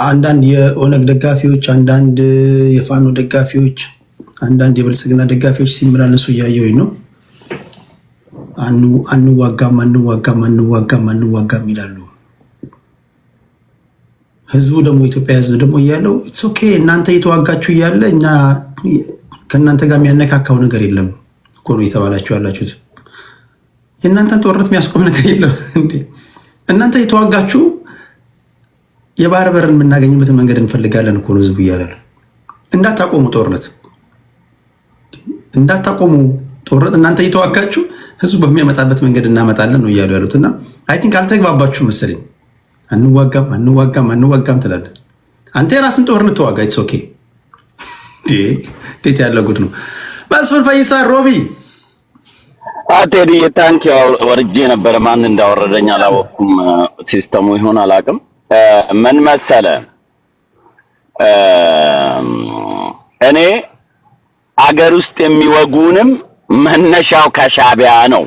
አንዳንድ የኦነግ ደጋፊዎች አንዳንድ የፋኖ ደጋፊዎች አንዳንድ የብልጽግና ደጋፊዎች ሲመላለሱ ያየውኝ ነው አንዋጋም ይላሉ ህዝቡ ደግሞ ኢትዮጵያ ህዝብ ደግሞ ያለው ኢትስ ኦኬ እናንተ እየተዋጋችሁ ያለ እና ከናንተ ጋር የሚያነካካው ነገር የለም እኮ ነው የተባላችሁ ያላችሁት የናንተን ጦርነት የሚያስቆም ነገር የለም እንዴ እናንተ እየተዋጋችሁ የባህር በርን የምናገኝበትን መንገድ እንፈልጋለን እኮ ነው ህዝቡ ይያላል እንዳታቆሙ ጦርነት እናንተ እየተዋጋችሁ ህዝቡ በሚያመጣበት መንገድ እናመጣለን ነው ይያሉ ያሉትና አይ ቲንክ አልተግባባችሁ መሰለኝ አንዋጋም ትላለህ አንተ የራስን ጦርነት ተዋጋ ኢትስ ኦኬ ዴት ያለው ጉድ ነው መስፍን ፈይሳ ሮቢ አቴዲ ታንክ ዩ ወርጄ ነበር ማን እንዳወረደኝ አላወኩም ሲስተሙ ይሆን አላቅም ምን መሰለ እኔ አገር ውስጥ የሚወጉንም መነሻው ከሻቢያ ነው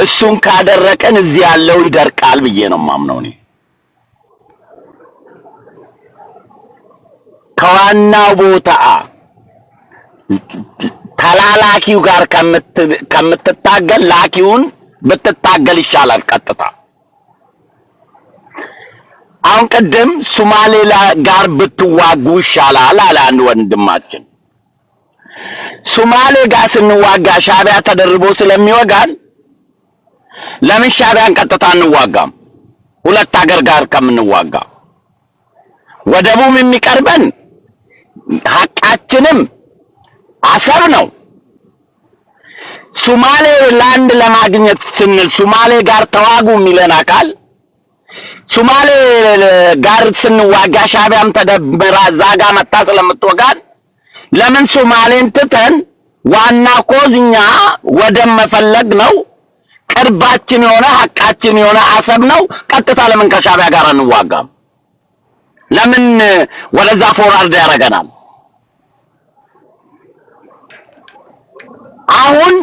እሱን ካደረቀን እዚህ ያለው ይደርቃል ብዬ ነው ማምነው እኔ ከዋናው ቦታ ተላላኪው ጋር ከምትታገል ላኪውን ብትታገል ይሻላል ቀጥታ አሁን ቀደም ሶማሌ ጋር ብትዋጉ ይሻላል አለ አንድ ወንድማችን ሶማሌ ጋር ስንዋጋ ሻቢያ ተደርቦ ስለሚወጋን ለምን ሻቢያን ቀጥታ እንዋጋም ሁለት ሀገር ጋር ከምንዋጋ ወደቡም የሚቀርበን ሐቃችንም አሰብ ነው ሶማሌ ላንድ ለማግኘት ስንል ሶማሌ ጋር ተዋጉ የሚለን አካል ሶማሌ ጋር ስንዋጋ ሻቢያም ተደብራ ዛጋ መጣ ስለምትወጋን ለምን ሶማሌን ትተን ዋና ኮዝኛ ወደም መፈለግ ነው ቅርባችን የሆነ ሐቃችን የሆነ አሰብ ነው ቀጥታ ለምን ከሻቢያ ጋር እንዋጋም ለምን ወደዛ ፎርዋርድ ያረጋናል አሁን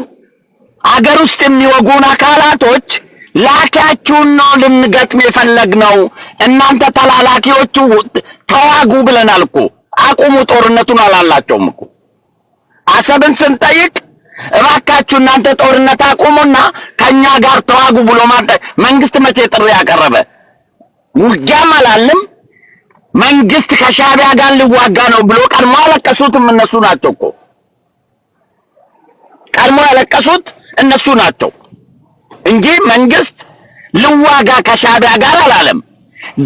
አገር ውስጥ የሚወጉን አካላቶች ላኪያችሁን ነው ልንገጥም የፈለግነው እናንተ ተላላኪዎቹ ተዋጉ ብለናል እኮ አቁሙ ጦርነቱን አላላቸውም እኮ አሰብን ስንጠይቅ እባካችሁ እናንተ ጦርነት አቁሙና ከኛ ጋር ተዋጉ ብሎ መንግስት መቼ ጥሪ ያቀረበ ውጊያም አላልም መንግስት ከሻቢያ ጋር ሊዋጋ ነው ብሎ ቀድሞ ያለቀሱትም እነሱ ናቸው እኮ ቀድሞ ያለቀሱት እነሱ ናቸው እንጂ መንግስት ልዋጋ ከሻቢያ ጋር አላለም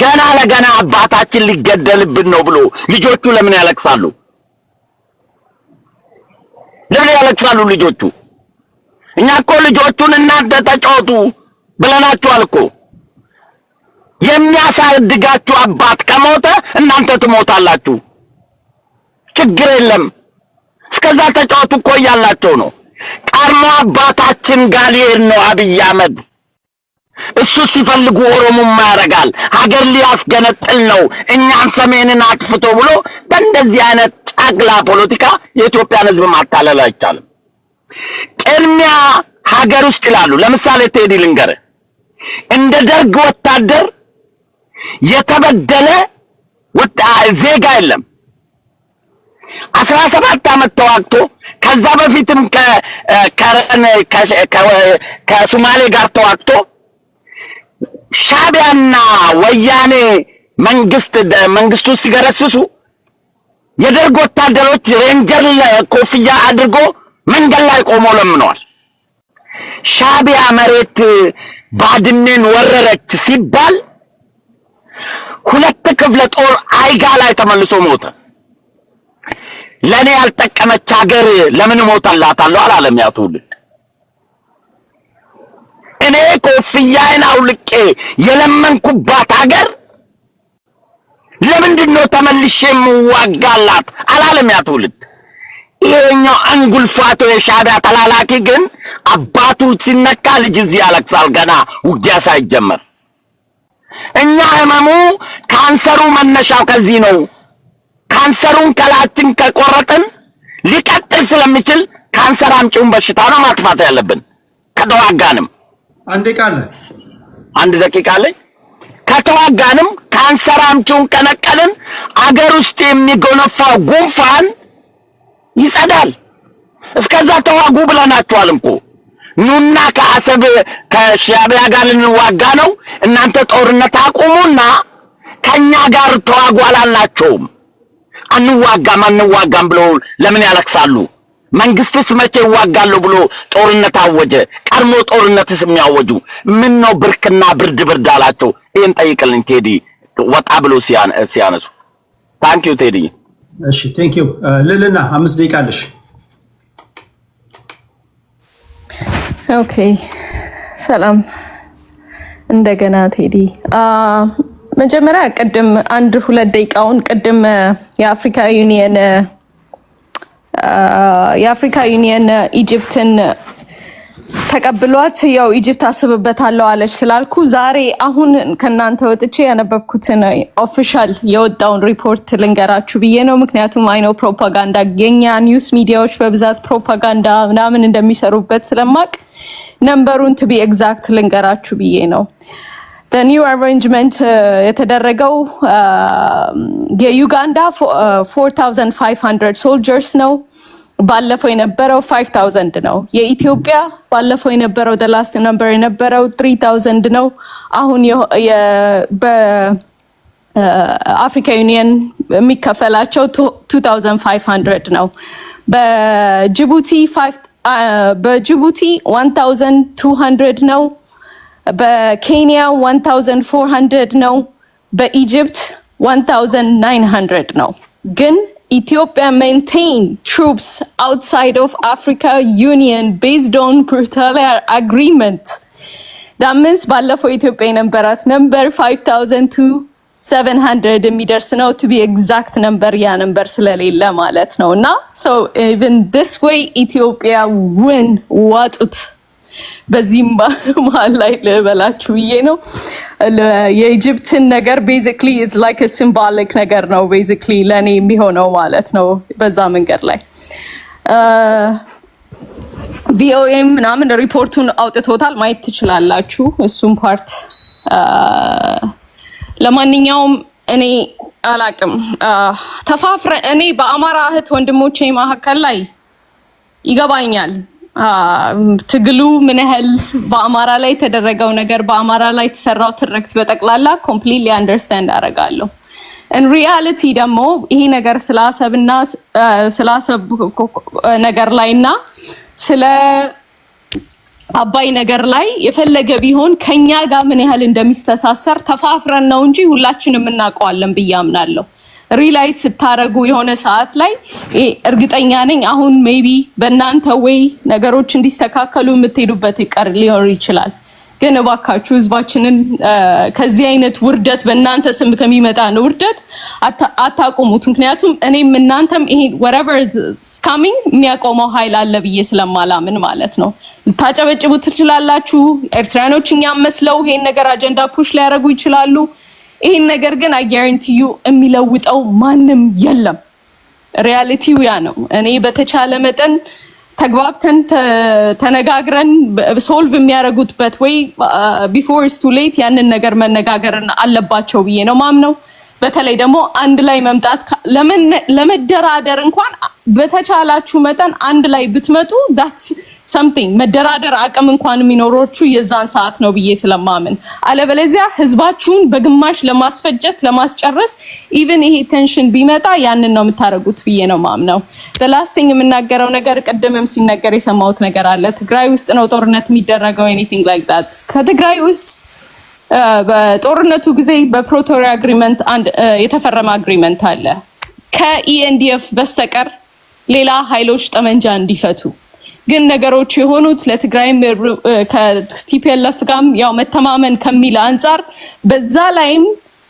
ገና ለገና አባታችን ሊገደልብን ነው ብሎ ልጆቹ ለምን ያለቅሳሉ ልጆቹ እኛ እኮ ልጆቹን እናንተ ተጫወቱ ብለናቸዋል እኮ የሚያሳድጋችሁ አባት ከሞተ እናንተ ትሞታላችሁ ችግር የለም እስከዛ ተጫወቱ እኮ ያላቸው ነው ቀርሞ አባታችን ጋር ይሄድ ነው አብይ አህመድ እሱ ሲፈልጉ ኦሮሞማ ያረጋል ሀገር ሊያስገነጥል ነው እኛን ሰሜንን አጥፍቶ ብሎ በእንደዚህ አይነት ጫግላ ፖለቲካ የኢትዮጵያን ህዝብ ማታለል አይቻልም ቅድሚያ ሀገር ውስጥ ይላሉ ለምሳሌ ቴዲ ልንገር እንደ ደርግ ወታደር የተበደለ ዜጋ የለም 17 አመት ተዋግቶ ከዛ በፊትም ከሶማሌ ጋር ተዋግቶ ሻቢያና ወያኔ መንግስቱ ሲገረስሱ የደርግ ወታደሮች ሬንጀር ኮፍያ አድርጎ መንገድ ላይ ቆሞ ለምነዋል ሻቢያ መሬት ባድሜን ወረረች ሲባል ሁለት ክፍለ ጦር አይጋ ላይ ተመልሶ ሞተ ለኔ ያልጠቀመች ሀገር ለምን ሞታላታለሁ አላለም ያ ትውልድ እኔ ኮፍያዬን አውልቄ የለመንኩባት ሀገር ለምንድነው ተመልሼ የምዋጋላት አላለም ያ ትውልድ ይሄኛው አንጉልፋቶ የሻቢያ ተላላኪ ግን አባቱ ሲነካ ልጅ እዚህ ያለቅሳል ገና ውጊያ ሳይጀመር እኛ ህመሙ ካንሰሩ መነሻው ከዚህ ነው ካንሰሩን ከላችን ከቆረጥን ሊቀጥል ስለሚችል ካንሰር አምጪውን በሽታ ነው ማጥፋት ያለብን ከተዋጋንም አንዴ ቃል አንድ ደቂቃ ላይ ከተዋጋንም ካንሰር አምጪውን ከነቀልን አገር ውስጥ የሚጎነፋው ጉንፋን ይጸዳል። እስከዛ ተዋጉ ብለናችኋል እኮ። ኑና ከአሰብ ከሻዕቢያ ጋር ልንዋጋ ነው፣ እናንተ ጦርነት አቁሙና ከኛ ጋር ተዋጉ አላልናቸውም። አንዋጋም ብለው ለምን ያለቅሳሉ? መንግስትስ መቼ ይዋጋሉ ብሎ ጦርነት አወጀ? ቀድሞ ጦርነትስ የሚያወጁ ምን ነው ብርክና ብርድ አላቸው? ይሄን ጠይቅልኝ ቴዲ ወጣ ብሎ ሲያነሱ። ታንኪዩ ቴዲ። እሺ ቴንኪዩ ልልና 5 ደቂቃ አለሽ። ኦኬ ሰላም እንደገና ቴዲ። መጀመሪያ ቅድም 1-2 ደቂቃውን ቅድም የአፍሪካ ዩኒየን ኢጂፕትን ተቀብሏት ያው ኢጂፕት አስብበታለሁ አለች ስላልኩ ዛሬ አሁን ከናንተ ወጥቼ ያነበብኩትን ኦፊሻል የወጣውን ሪፖርት ልንገራችሁ ብዬ ነው። ምክንያቱም አይኖ ፕሮፓጋንዳ የኛ ኒውስ ሚዲያዎች በብዛት ፕሮፓጋንዳ ምናምን እንደሚሰሩበት ስለማቅ ነምበሩን ቱ ቢ ኤግዛክት ልንገራችሁ ብዬ ነው። the new arrangement የተደረገው የዩጋንዳ 4500 soldiers ነው። ባለፈው የነበረው 5000 ነው። የኢትዮጵያ ባለፈው የነበረው the last number የነበረው 3000 ነው። አሁን በአፍሪካ ዩኒየን የሚከፈላቸው 2500 ነው። በጅቡቲ 1200 ነው። በኬንያ 1400 ነው። በኢጂፕት 1900 ነው። ግን Ethiopia maintain troops outside of Africa Union based on Pretoria Agreement. That means ባለፈው ኢትዮጵያ የነበራት number 5700 የሚደርስ ነው to be exact number ያ number ስለሌለ ማለት ነው። እና so even this way Ethiopia win ዋጡት። በዚህም መሀል ላይ ልበላችሁ ብዬ ነው። የኢጂፕትን ነገር ቤዚክሊ ኢትስ ላይክ አ ሲምቦሊክ ነገር ነው ቤዚክሊ ለኔ የሚሆነው ማለት ነው። በዛ መንገድ ላይ ቪኦኤም ምናምን ሪፖርቱን አውጥቶታል ማየት ትችላላችሁ እሱም ፓርት። ለማንኛውም እኔ አላቅም ተፋፍረ እኔ በአማራ እህት ወንድሞቼ መካከል ላይ ይገባኛል ትግሉ ምን ያህል በአማራ ላይ የተደረገው ነገር በአማራ ላይ የተሰራው ትርክት በጠቅላላ ኮምፕሊትሊ አንደርስታንድ አደርጋለሁ። ኢን ሪያሊቲ ደግሞ ይሄ ነገር ስላሰብና ስላሰብ ነገር ላይና ስለ አባይ ነገር ላይ የፈለገ ቢሆን ከኛ ጋር ምን ያህል እንደሚስተሳሰር ተፋፍረን ነው እንጂ ሁላችንም እናውቀዋለን ብዬ አምናለሁ። ሪላይዝ ስታረጉ የሆነ ሰዓት ላይ እርግጠኛ ነኝ አሁን ሜቢ በእናንተ ወይ ነገሮች እንዲስተካከሉ የምትሄዱበት ይቀር ሊሆን ይችላል። ግን እባካችሁ ህዝባችንን ከዚህ አይነት ውርደት በእናንተ ስም ከሚመጣ ነው ውርደት አታቆሙት። ምክንያቱም እኔም እናንተም ይሄ whatever is coming የሚያቆመው ኃይል አለ ብዬ ስለማላምን ማለት ነው። ልታጨበጭቡ ትችላላችሁ። ኤርትራኖች እኛም መስለው ይሄን ነገር አጀንዳ ፑሽ ሊያደርጉ ይችላሉ። ይሄን ነገር ግን I guarantee you የሚለውጠው ማንም የለም። ሪያሊቲው ያ ነው። እኔ በተቻለ መጠን ተግባብተን ተነጋግረን ሶልቭ የሚያደርጉትበት ወይ before it's too late ያንን ነገር መነጋገርና አለባቸው ብዬ ነው ማምነው። በተለይ ደግሞ አንድ ላይ መምጣት ለመደራደር እንኳን በተቻላችሁ መጠን አንድ ላይ ብትመጡ that's something መደራደር አቅም እንኳን የሚኖሮቹ የዛን ሰዓት ነው ብዬ ስለማምን፣ አለበለዚያ ህዝባችሁን በግማሽ ለማስፈጀት ለማስጨረስ ኢቭን ይሄ ቴንሽን ቢመጣ ያንን ነው የምታረጉት ብዬ ነው ማምነው። the last thing የምናገረው ነገር ቀደምም ሲነገር የሰማሁት ነገር አለ። ትግራይ ውስጥ ነው ጦርነት የሚደረገው anything like that። ከትግራይ ውስጥ በጦርነቱ ጊዜ በፕሪቶሪያ አግሪመንት አንድ የተፈረመ አግሪመንት አለ ከኢኤንዲኤፍ በስተቀር ሌላ ኃይሎች ጠመንጃ እንዲፈቱ። ግን ነገሮች የሆኑት ለትግራይ ከቲፒኤልኤፍ ጋርም ያው መተማመን ከሚል አንፃር በዛ ላይም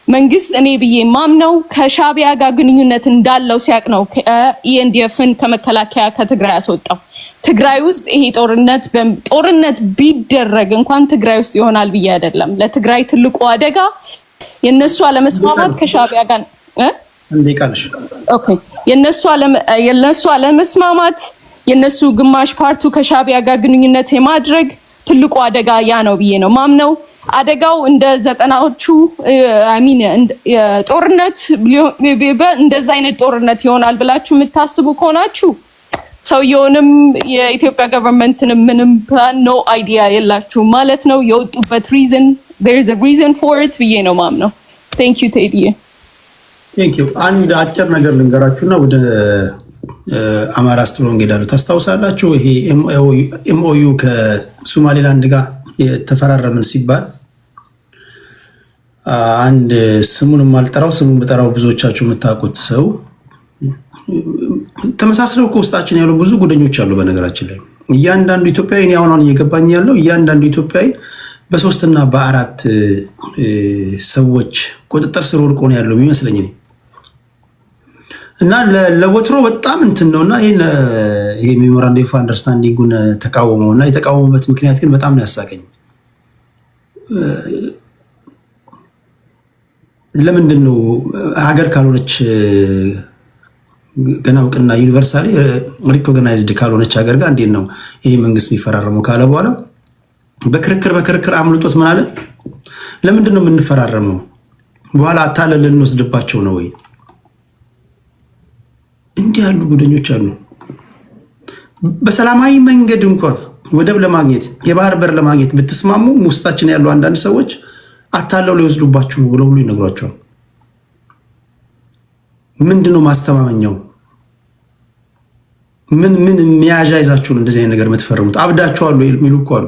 መንግስት እኔ ብዬ ማምነው ከሻዕቢያ ጋር ግንኙነት እንዳለው ሲያቅ ነው ኢኤንዲኤፍን ከመከላከያ ከትግራይ ያስወጣው። ትግራይ ውስጥ ይሄ ጦርነት ቢደረግ እንኳን ትግራይ ውስጥ ይሆናል ብዬ አይደለም። ለትግራይ ትልቁ አደጋ የነሱ አለመስማማት ከሻዕቢያ ጋር እንዴቃለሽ ኦኬ የነሱ አለመስማማት የነሱ ግማሽ ፓርቱ ከሻዕቢያ ጋር ግንኙነት የማድረግ ትልቁ አደጋ ያ ነው ብዬ ነው ማምነው። አደጋው እንደ ዘጠናዎቹ ጦርነት እንደዛ አይነት ጦርነት ይሆናል ብላችሁ የምታስቡ ከሆናችሁ ሰውየውንም የኢትዮጵያ ገቨርንመንትንም ምንም ፕላን ኖ አይዲያ የላችሁ ማለት ነው። የወጡበት ሪዝን there is a reason for it ብዬ ነው ማምነው። thank you ቴዲ። thank you። አንድ አጭር ነገር ልንገራችሁና ወደ አማራ ስትሮንግ ሄዳለሁ። ታስታውሳላችሁ ይሄ ኤምኦዩ ከሶማሌላንድ ጋር የተፈራረምን ሲባል አንድ ስሙንም አልጠራው ስሙን በጠራው ብዙዎቻችሁ የምታውቁት ሰው ተመሳስለው ከውስጣችን ያሉ ብዙ ጉደኞች አሉ። በነገራችን ላይ እያንዳንዱ ኢትዮጵያዊ እኔ አሁን እየገባኝ ያለው እያንዳንዱ ኢትዮጵያዊ በ3 እና በ4 ሰዎች ቁጥጥር ስር ወድቆ ነው ያለው የሚመስለኝ እና ለወትሮ በጣም እንትን ነውና ይሄ ሜሞራንደም ኦፍ አንደርስታንዲንጉን ተቃወመውና የተቃወመበት ምክንያት ግን በጣም ነው ያሳቀኝ። ለምንድን ነው ሀገር ካልሆነች ገና እውቅና ዩኒቨርሳሊ ሪኮግናይዝድ ካልሆነች ሀገር ጋር እንዴት ነው ይሄ መንግስት የሚፈራረመው ካለ በኋላ በክርክር አምልጦት ምን አለ? ለምንድን ነው የምንፈራረመው? በኋላ አታለል ልንወስድባቸው ነው ወይ? እንዲህ ያሉ ጉደኞች አሉ። በሰላማዊ መንገድ እንኳን ወደብ ለማግኘት የባህር በር ለማግኘት ብትስማሙ ውስጣችን ያሉ አንዳንድ ሰዎች አታለው ሊወስዱባችሁ ነው ብለው ሁሉ ይነግሯቸዋል። ምንድነው ማስተማመኛው? ምን የሚያዣ ይዛችሁ ነው እንደዚህ አይነት ነገር የምትፈርሙት? አብዳችኋል ወይ የሚሉ እኮ አሉ።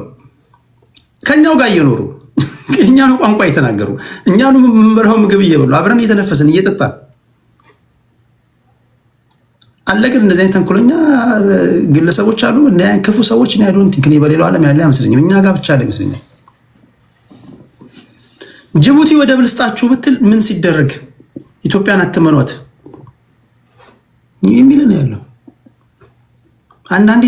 ከኛው ጋር እየኖሩ እኛኑ ቋንቋ እየተናገሩ እኛኑ የምንበላው ምግብ እየበሉ አብረን እየተነፈስን እየጠጣን አለ። ግን እንደዚህ አይነት ተንኮለኛ ግለሰቦች አሉ። እንደ አይነት ክፉ ሰዎች ነው ያሉን። ትንክኔ በሌላው ዓለም ያለ አይመስለኝም። እኛ ጋር ብቻ አለ ይመስለኛል። ጅቡቲ ወደብ ልስጣችሁ ብትል ምን ሲደረግ ኢትዮጵያን አትመኗት የሚል ነው ያለው። አንዳንዴ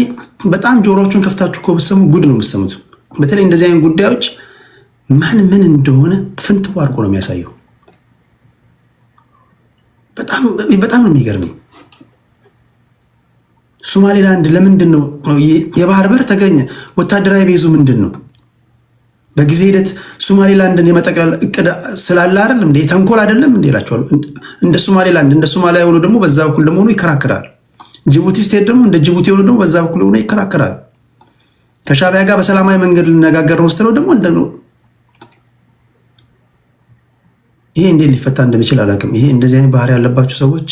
በጣም ጆሮዎቹን ከፍታችሁ እኮ ብትሰሙ ጉድ ነው የምትሰሙት። በተለይ እንደዚህ አይነት ጉዳዮች ማን ምን እንደሆነ ፍንትው አድርጎ ነው የሚያሳየው። በጣም ነው የሚገርመኝ። ሶማሌላንድ ለምንድን ነው የባህር በር ተገኘ? ወታደራዊ ቤዙ ምንድን ነው? በጊዜ ሂደት ሶማሌላንድን የመጠቅለል እቅድ ስላለ አይደለም እንዴ? ተንኮል አይደለም እንዴ ይላቸዋል። እንደ ሶማሌላንድ እንደ ሶማሊያ ሆኖ ደግሞ በዛ በኩል ደግሞ ሆኖ ይከራከራል። ጅቡቲ ስቴት ደግሞ እንደ ጅቡቲ ሆኖ ደግሞ በዛ በኩል ሆኖ ይከራከራል። ከሻቢያ ጋር በሰላማዊ መንገድ ልነጋገር ነው ስትለው ደግሞ እንደው ይሄ እንዴት ሊፈታ እንደሚችል አላውቅም። ይሄ እንደዚህ አይነት ባህሪ ያለባችሁ ሰዎች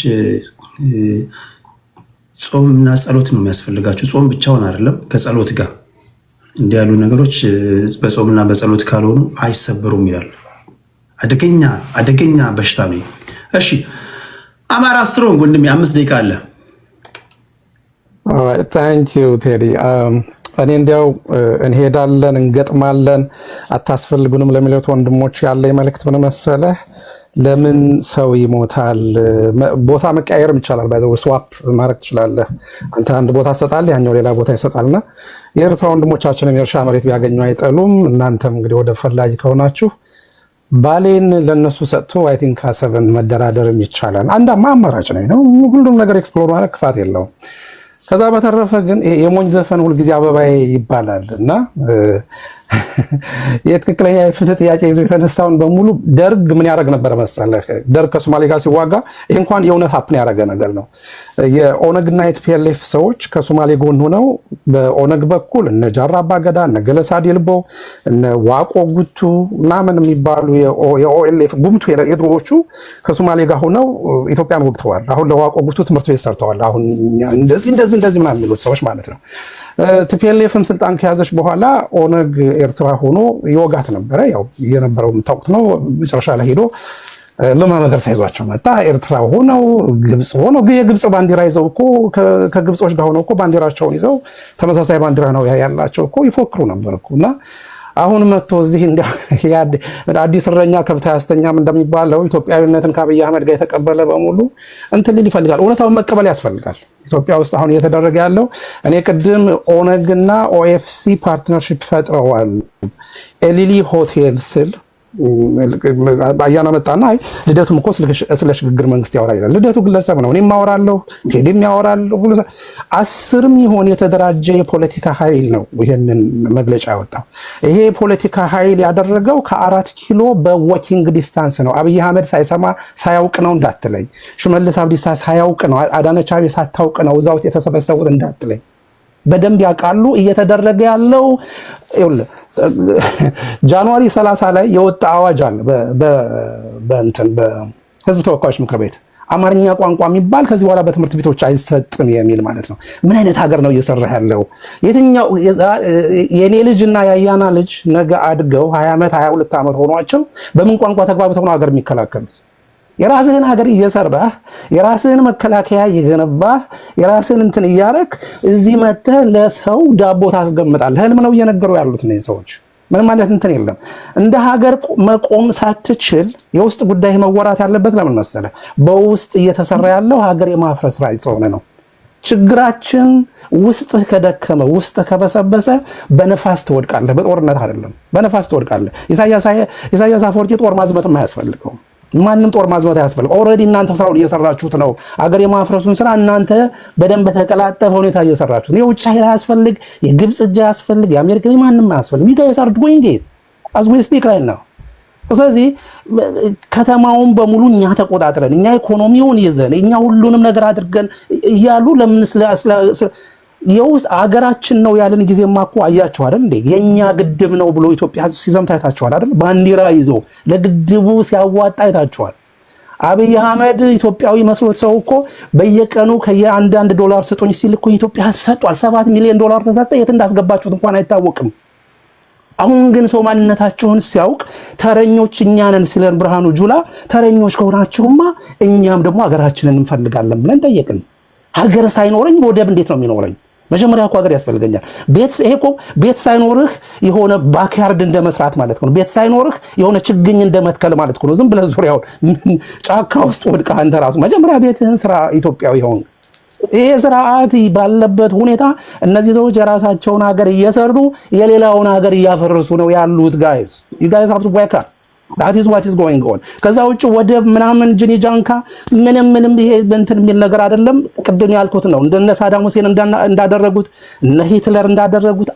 ጾምና ጸሎት ነው የሚያስፈልጋችሁ። ጾም ብቻውን አይደለም ከጸሎት ጋር እንዲህ ያሉ ነገሮች በጾምና በጸሎት ካልሆኑ አይሰበሩም ይላል። አደገኛ በሽታ ነው። እሺ አማራ ስትሮንግ ወንድሜ 5 ደቂቃ አለ። ታንክ ዩ ቴዲ። እኔ እንዲያው እንሄዳለን እንገጥማለን አታስፈልጉንም ለሚሉት ወንድሞች ያለ መልእክት ምን መሰለህ? ለምን ሰው ይሞታል? ቦታ መቀያየርም ይቻላል። ባይዘው ስዋፕ ማድረግ ትችላለህ። አንተ አንድ ቦታ ትሰጣለህ፣ ያኛው ሌላ ቦታ ይሰጣልና የኤርትራ ወንድሞቻችንም የእርሻ መሬት ቢያገኙ አይጠሉም። እናንተም እንግዲህ ወደ ፈላጊ ከሆናችሁ ባሌን ለነሱ ሰጥቶ አይ ቲንክ አሰብን መደራደርም ይቻላል። አንድ አማራጭ ነው። ሁሉም ነገር ኤክስፕሎር ማለት ክፋት የለውም። ከዛ በተረፈ ግን የሞኝ ዘፈን ሁልጊዜ አበባዬ ይባላል እና የትክክለኛ የፍትህ ጥያቄ ይዞ የተነሳውን በሙሉ ደርግ ምን ያደርግ ነበር መሰለህ? ደርግ ከሶማሌ ጋር ሲዋጋ ይህ እንኳን የእውነት ሀፕን ያደረገ ነገር ነው። የኦነግና የቲፒኤልኤፍ ሰዎች ከሶማሌ ጎን ሆነው በኦነግ በኩል እነ ጃራ አባገዳ፣ እነ ገለሳ ዲልቦ፣ እነ ዋቆ ጉቱ ምናምን የሚባሉ የኦኤልኤፍ ጉምቱ የድሮዎቹ ከሶማሌ ጋር ሆነው ኢትዮጵያን ወግተዋል። አሁን ለዋቆ ጉቱ ትምህርት ቤት ሰርተዋል። አሁን እንደዚህ ምናምን የሚሉት ሰዎች ማለት ነው። ቲፒኤልኤፍም ስልጣን ከያዘች በኋላ ኦነግ ኤርትራ ሆኖ ይወጋት ነበረ። ያው የነበረው የምታውቁት ነው። መጨረሻ ላይ ሄዶ ለማ ነገር ሳይዟቸው መጣ። ኤርትራ ሆነው ግብጽ ሆነው የግብጽ ባንዲራ ይዘው እኮ ከግብጾች ጋር ሆነው እኮ ባንዲራቸውን ይዘው ተመሳሳይ ባንዲራ ነው ያላቸው እኮ ይፎክሩ ነበር እኮና አሁን መጥቶ እዚህ አዲስ እረኛ ከብት አያስተኛም እንደሚባለው ኢትዮጵያዊነትን ከአብይ አህመድ ጋር የተቀበለ በሙሉ እንትን ሊል ይፈልጋል። እውነታውን መቀበል ያስፈልጋል። ኢትዮጵያ ውስጥ አሁን እየተደረገ ያለው እኔ ቅድም ኦነግና ኦኤፍሲ ፓርትነርሺፕ ፈጥረዋል ኤሊሊ ሆቴል ስል አያና መጣና አይ ልደቱም እኮ ስለ ሽግግር መንግስት ያወራ ይላል። ልደቱ ግለሰብ ነው፣ እኔም ማወራለሁ፣ ቴዲም ያወራለሁ። አስርም ይሆን የተደራጀ የፖለቲካ ኃይል ነው ይሄንን መግለጫ ያወጣው። ይሄ የፖለቲካ ኃይል ያደረገው ከ4 ኪሎ በዎኪንግ ዲስታንስ ነው። አብይ አህመድ ሳይሰማ ሳያውቅ ነው እንዳትለኝ፣ ሽመልስ አብዲሳ ሳያውቅ ነው፣ አዳነች አቤቤ ሳታውቅ ነው እዛ ውስጥ የተሰበሰቡት እንዳትለኝ። በደንብ ያውቃሉ። እየተደረገ ያለው ጃንዋሪ 30 ላይ የወጣ አዋጅ አለ በህዝብ ተወካዮች ምክር ቤት አማርኛ ቋንቋ የሚባል ከዚህ በኋላ በትምህርት ቤቶች አይሰጥም የሚል ማለት ነው። ምን አይነት ሀገር ነው እየሰራ ያለው? የትኛው የኔ ልጅና ያያና ልጅ ነገ አድገው 20 ዓመት 22 ዓመት ሆኗቸው በምን ቋንቋ ተግባብተው ነው ሀገር የሚከላከሉት? የራስህን ሀገር እየሰራህ የራስህን መከላከያ እየገነባህ የራስህን እንትን እያረክ እዚህ መተህ ለሰው ዳቦ ታስገምጣለህ። ህልም ነው እየነገሩ ያሉት እነዚህ ሰዎች። ምን ማለት እንትን የለም። እንደ ሀገር መቆም ሳትችል የውስጥ ጉዳይ መወራት ያለበት ለምን መሰለህ? በውስጥ እየተሰራ ያለው ሀገር የማፍረስ ስራ ስለሆነ ነው። ችግራችን ውስጥ ከደከመ ውስጥ ከበሰበሰ በነፋስ ትወድቃለህ። በጦርነት አይደለም፣ በነፋስ ትወድቃለህ። ኢሳያስ አፈወርቂ ጦር ማዝመትም አያስፈልገው። ማንም ጦር ማዝመት አያስፈልግ። ኦልሬዲ እናንተ ስራውን እየሰራችሁት ነው። አገር የማፍረሱን ስራ እናንተ በደንብ ተቀላጠፈ ሁኔታ እየሰራችሁት ነው። የውጭ ኃይል አያስፈልግ፣ የግብጽ እጅ አያስፈልግ፣ የአሜሪካ ማንም አያስፈልግ። you guys are doing it as we speak right now። ስለዚህ ከተማውን በሙሉ እኛ ተቆጣጥረን እኛ ኢኮኖሚውን ይዘን እኛ ሁሉንም ነገር አድርገን እያሉ ለምን የውስጥ አገራችን ነው ያለን ጊዜማ እኮ አያችሁ አይደል እንዴ? የኛ ግድብ ነው ብሎ ኢትዮጵያ ህዝብ ሲዘምታ አይታችኋል አይደል? ባንዲራ ይዞ ለግድቡ ሲያዋጣ አይታችኋል። አብይ አህመድ ኢትዮጵያዊ መስሎት ሰው እኮ በየቀኑ ከየ1 ዶላር ስጡኝ ሲል እኮ ኢትዮጵያ ህዝብ ሰጥቷል። 7 ሚሊዮን ዶላር ተሰጠ። የት እንዳስገባችሁት እንኳን አይታወቅም። አሁን ግን ሰው ማንነታችሁን ሲያውቅ ተረኞች እኛ ነን ሲለን ብርሃኑ ጁላ ተረኞች ከሆናችሁማ እኛም ደግሞ ሀገራችንን እንፈልጋለን ብለን ጠየቅን። ሀገር ሳይኖረኝ ወደብ እንዴት ነው የሚኖረኝ? መጀመሪያ እኮ ሀገር ያስፈልገኛል። ቤት ሳይኖርህ የሆነ ባክያርድ እንደመስራት ማለት ነው። ቤት ሳይኖርህ የሆነ ችግኝ እንደመትከል ማለት ነው። ዝም ብለህ ዙሪያውን ጫካ ውስጥ ወድቀህ አንተ ራሱ መጀመሪያ ቤትህን ስራ። ኢትዮጵያዊ ሆን ይሄ ስርዓት ባለበት ሁኔታ እነዚህ ሰዎች የራሳቸውን ሀገር እየሰሩ የሌላውን ሀገር እያፈረሱ ነው ያሉት። ጋይስ you guys have to wake up. that is what is going on። ከዛ ውጭ ወደብ ምናምን ጅኒ ጃንካ ምንም ይሄ እንትን የሚል ነገር አይደለም። ቅድም ያልኩት ነው። እንደነ ሳዳም ሁሴን እንዳደረጉት እነ ሂትለር እንዳደረጉት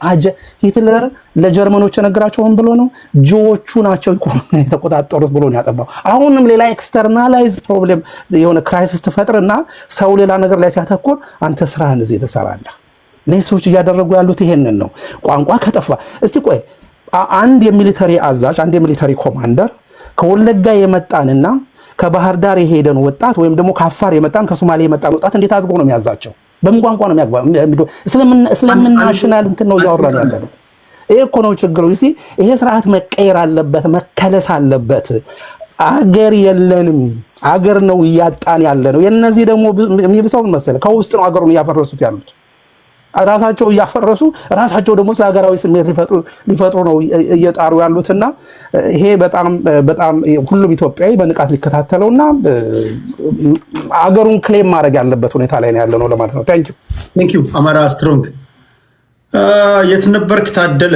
ሂትለር ለጀርመኖች የነገራቸውን ብሎ ነው ጆዎቹ ናቸው ኢኮኖሚ የተቆጣጠሩት ብሎ ነው ያጠባው። አሁንም ሌላ ኤክስተርናላይዝ ፕሮብሌም የሆነ ክራይሲስ ተፈጥርና ሰው ሌላ ነገር ላይ ሲያተኩር አንተ ስራህን እዚህ ትሰራለህ። እነዚህ ሰዎች እያደረጉ ያሉት ይሄንን ነው። ቋንቋ ከጠፋ እስቲ ቆይ አንድ የሚሊተሪ አዛዥ አንድ የሚሊተሪ ኮማንደር ከወለጋ የመጣንና ከባህር ዳር የሄደን ወጣት ወይም ደግሞ ከአፋር የመጣን ከሶማሌ የመጣን ወጣት እንዴት አድርጎ ነው የሚያዛቸው? በምን ቋንቋ ነው የሚያግባባው? ስለምን ናሽናል እንትን ነው እያወራን ያለነው? ይሄ እኮ ነው ችግሩ። ይሄ ስርዓት መቀየር አለበት፣ መከለስ አለበት። አገር የለንም፣ አገር ነው እያጣን ያለ ነው። የነዚህ ደግሞ የሚብሰው መሰለ ከውስጥ ነው አገሩን እያፈረሱት ያሉት። ራሳቸው እያፈረሱ ራሳቸው ደግሞ ሀገራዊ ስሜት ሊፈጥሩ ነው እየጣሩ ያሉትና ይሄ በጣም ሁሉም ኢትዮጵያዊ በንቃት ሊከታተለውና አገሩን ክሌም ማድረግ ያለበት ሁኔታ ላይ ነው ያለነው ለማለት ነው። ታንክ ዩ አማራ ስትሮንግ። የት ነበርክ ታደለ?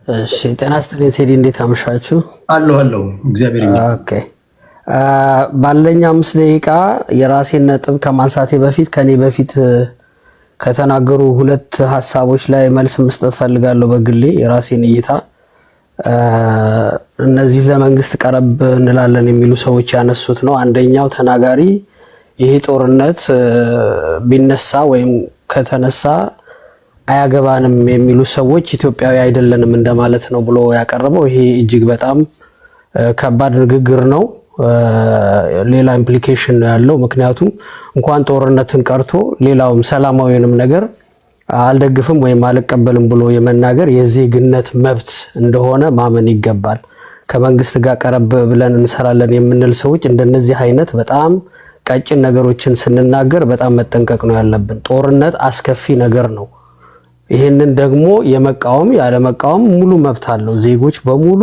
እሺ ጤና ይስጥልኝ ቴዲ፣ እንዴት አመሻችሁ? አለሁ እግዚአብሔር ይመስገን። ኦኬ ባለኝ 5 ደቂቃ የራሴን ነጥብ ከማንሳቴ በፊት ከኔ በፊት ከተናገሩ 2 ሐሳቦች ላይ መልስ መስጠት ፈልጋለሁ። በግሌ የራሴን እይታ እነዚህ ለመንግስት ቀረብ እንላለን የሚሉ ሰዎች ያነሱት ነው። አንደኛው ተናጋሪ ይሄ ጦርነት ቢነሳ ወይም ከተነሳ አያገባንም የሚሉ ሰዎች ኢትዮጵያዊ አይደለንም እንደማለት ነው ብሎ ያቀረበው ይሄ እጅግ በጣም ከባድ ንግግር ነው። ሌላ ኢምፕሊኬሽን ነው ያለው። ምክንያቱም እንኳን ጦርነትን ቀርቶ ሌላውም ሰላማዊንም ነገር አልደግፍም ወይም አልቀበልም ብሎ የመናገር የዜግነት መብት እንደሆነ ማመን ይገባል። ከመንግስት ጋር ቀረብ ብለን እንሰራለን የምንል ሰዎች እንደነዚህ አይነት በጣም ቀጭን ነገሮችን ስንናገር በጣም መጠንቀቅ ነው ያለብን። ጦርነት አስከፊ ነገር ነው። ይሄንን ደግሞ የመቃወም ያለ መቃወም ሙሉ መብት አለው። ዜጎች በሙሉ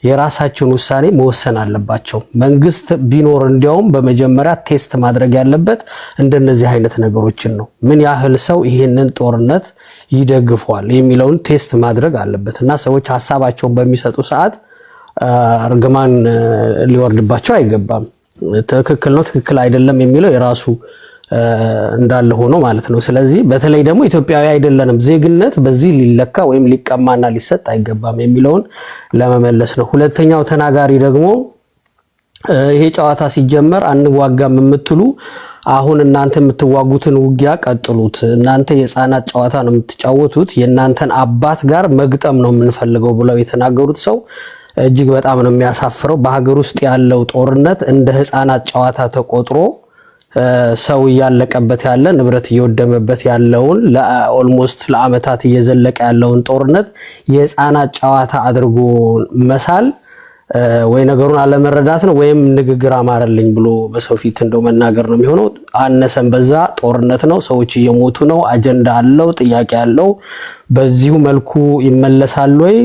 የራሳቸውን ውሳኔ መወሰን አለባቸው። መንግስት ቢኖር እንዲያውም በመጀመሪያ ቴስት ማድረግ ያለበት እንደነዚህ አይነት ነገሮችን ነው። ምን ያህል ሰው ይሄንን ጦርነት ይደግፈዋል የሚለውን ቴስት ማድረግ አለበት እና ሰዎች ሐሳባቸውን በሚሰጡ ሰዓት እርግማን ሊወርድባቸው አይገባም። ትክክል ነው ትክክል አይደለም የሚለው የራሱ እንዳለ ሆኖ ማለት ነው። ስለዚህ በተለይ ደግሞ ኢትዮጵያዊ አይደለንም ዜግነት በዚህ ሊለካ ወይም ሊቀማና ሊሰጥ አይገባም የሚለውን ለመመለስ ነው። ሁለተኛው ተናጋሪ ደግሞ ይሄ ጨዋታ ሲጀመር አንዋጋም የምትሉ አሁን እናንተ የምትዋጉትን ውጊያ ቀጥሉት፣ እናንተ የህፃናት ጨዋታ ነው የምትጫወቱት፣ የእናንተን አባት ጋር መግጠም ነው የምንፈልገው ብለው የተናገሩት ሰው እጅግ በጣም ነው የሚያሳፍረው። በሀገር ውስጥ ያለው ጦርነት እንደ ህፃናት ጨዋታ ተቆጥሮ ሰው እያለቀበት ያለ ንብረት እየወደመበት ያለውን ለኦልሞስት ለአመታት እየዘለቀ ያለውን ጦርነት የህፃናት ጨዋታ አድርጎ መሳል ወይ ነገሩን አለመረዳት ነው ወይም ንግግር አማረልኝ ብሎ በሰው ፊት እንደው መናገር ነው የሚሆነው። አነሰን በዛ ጦርነት ነው፣ ሰዎች እየሞቱ ነው፣ አጀንዳ አለው፣ ጥያቄ አለው። በዚሁ መልኩ ይመለሳል ወይ?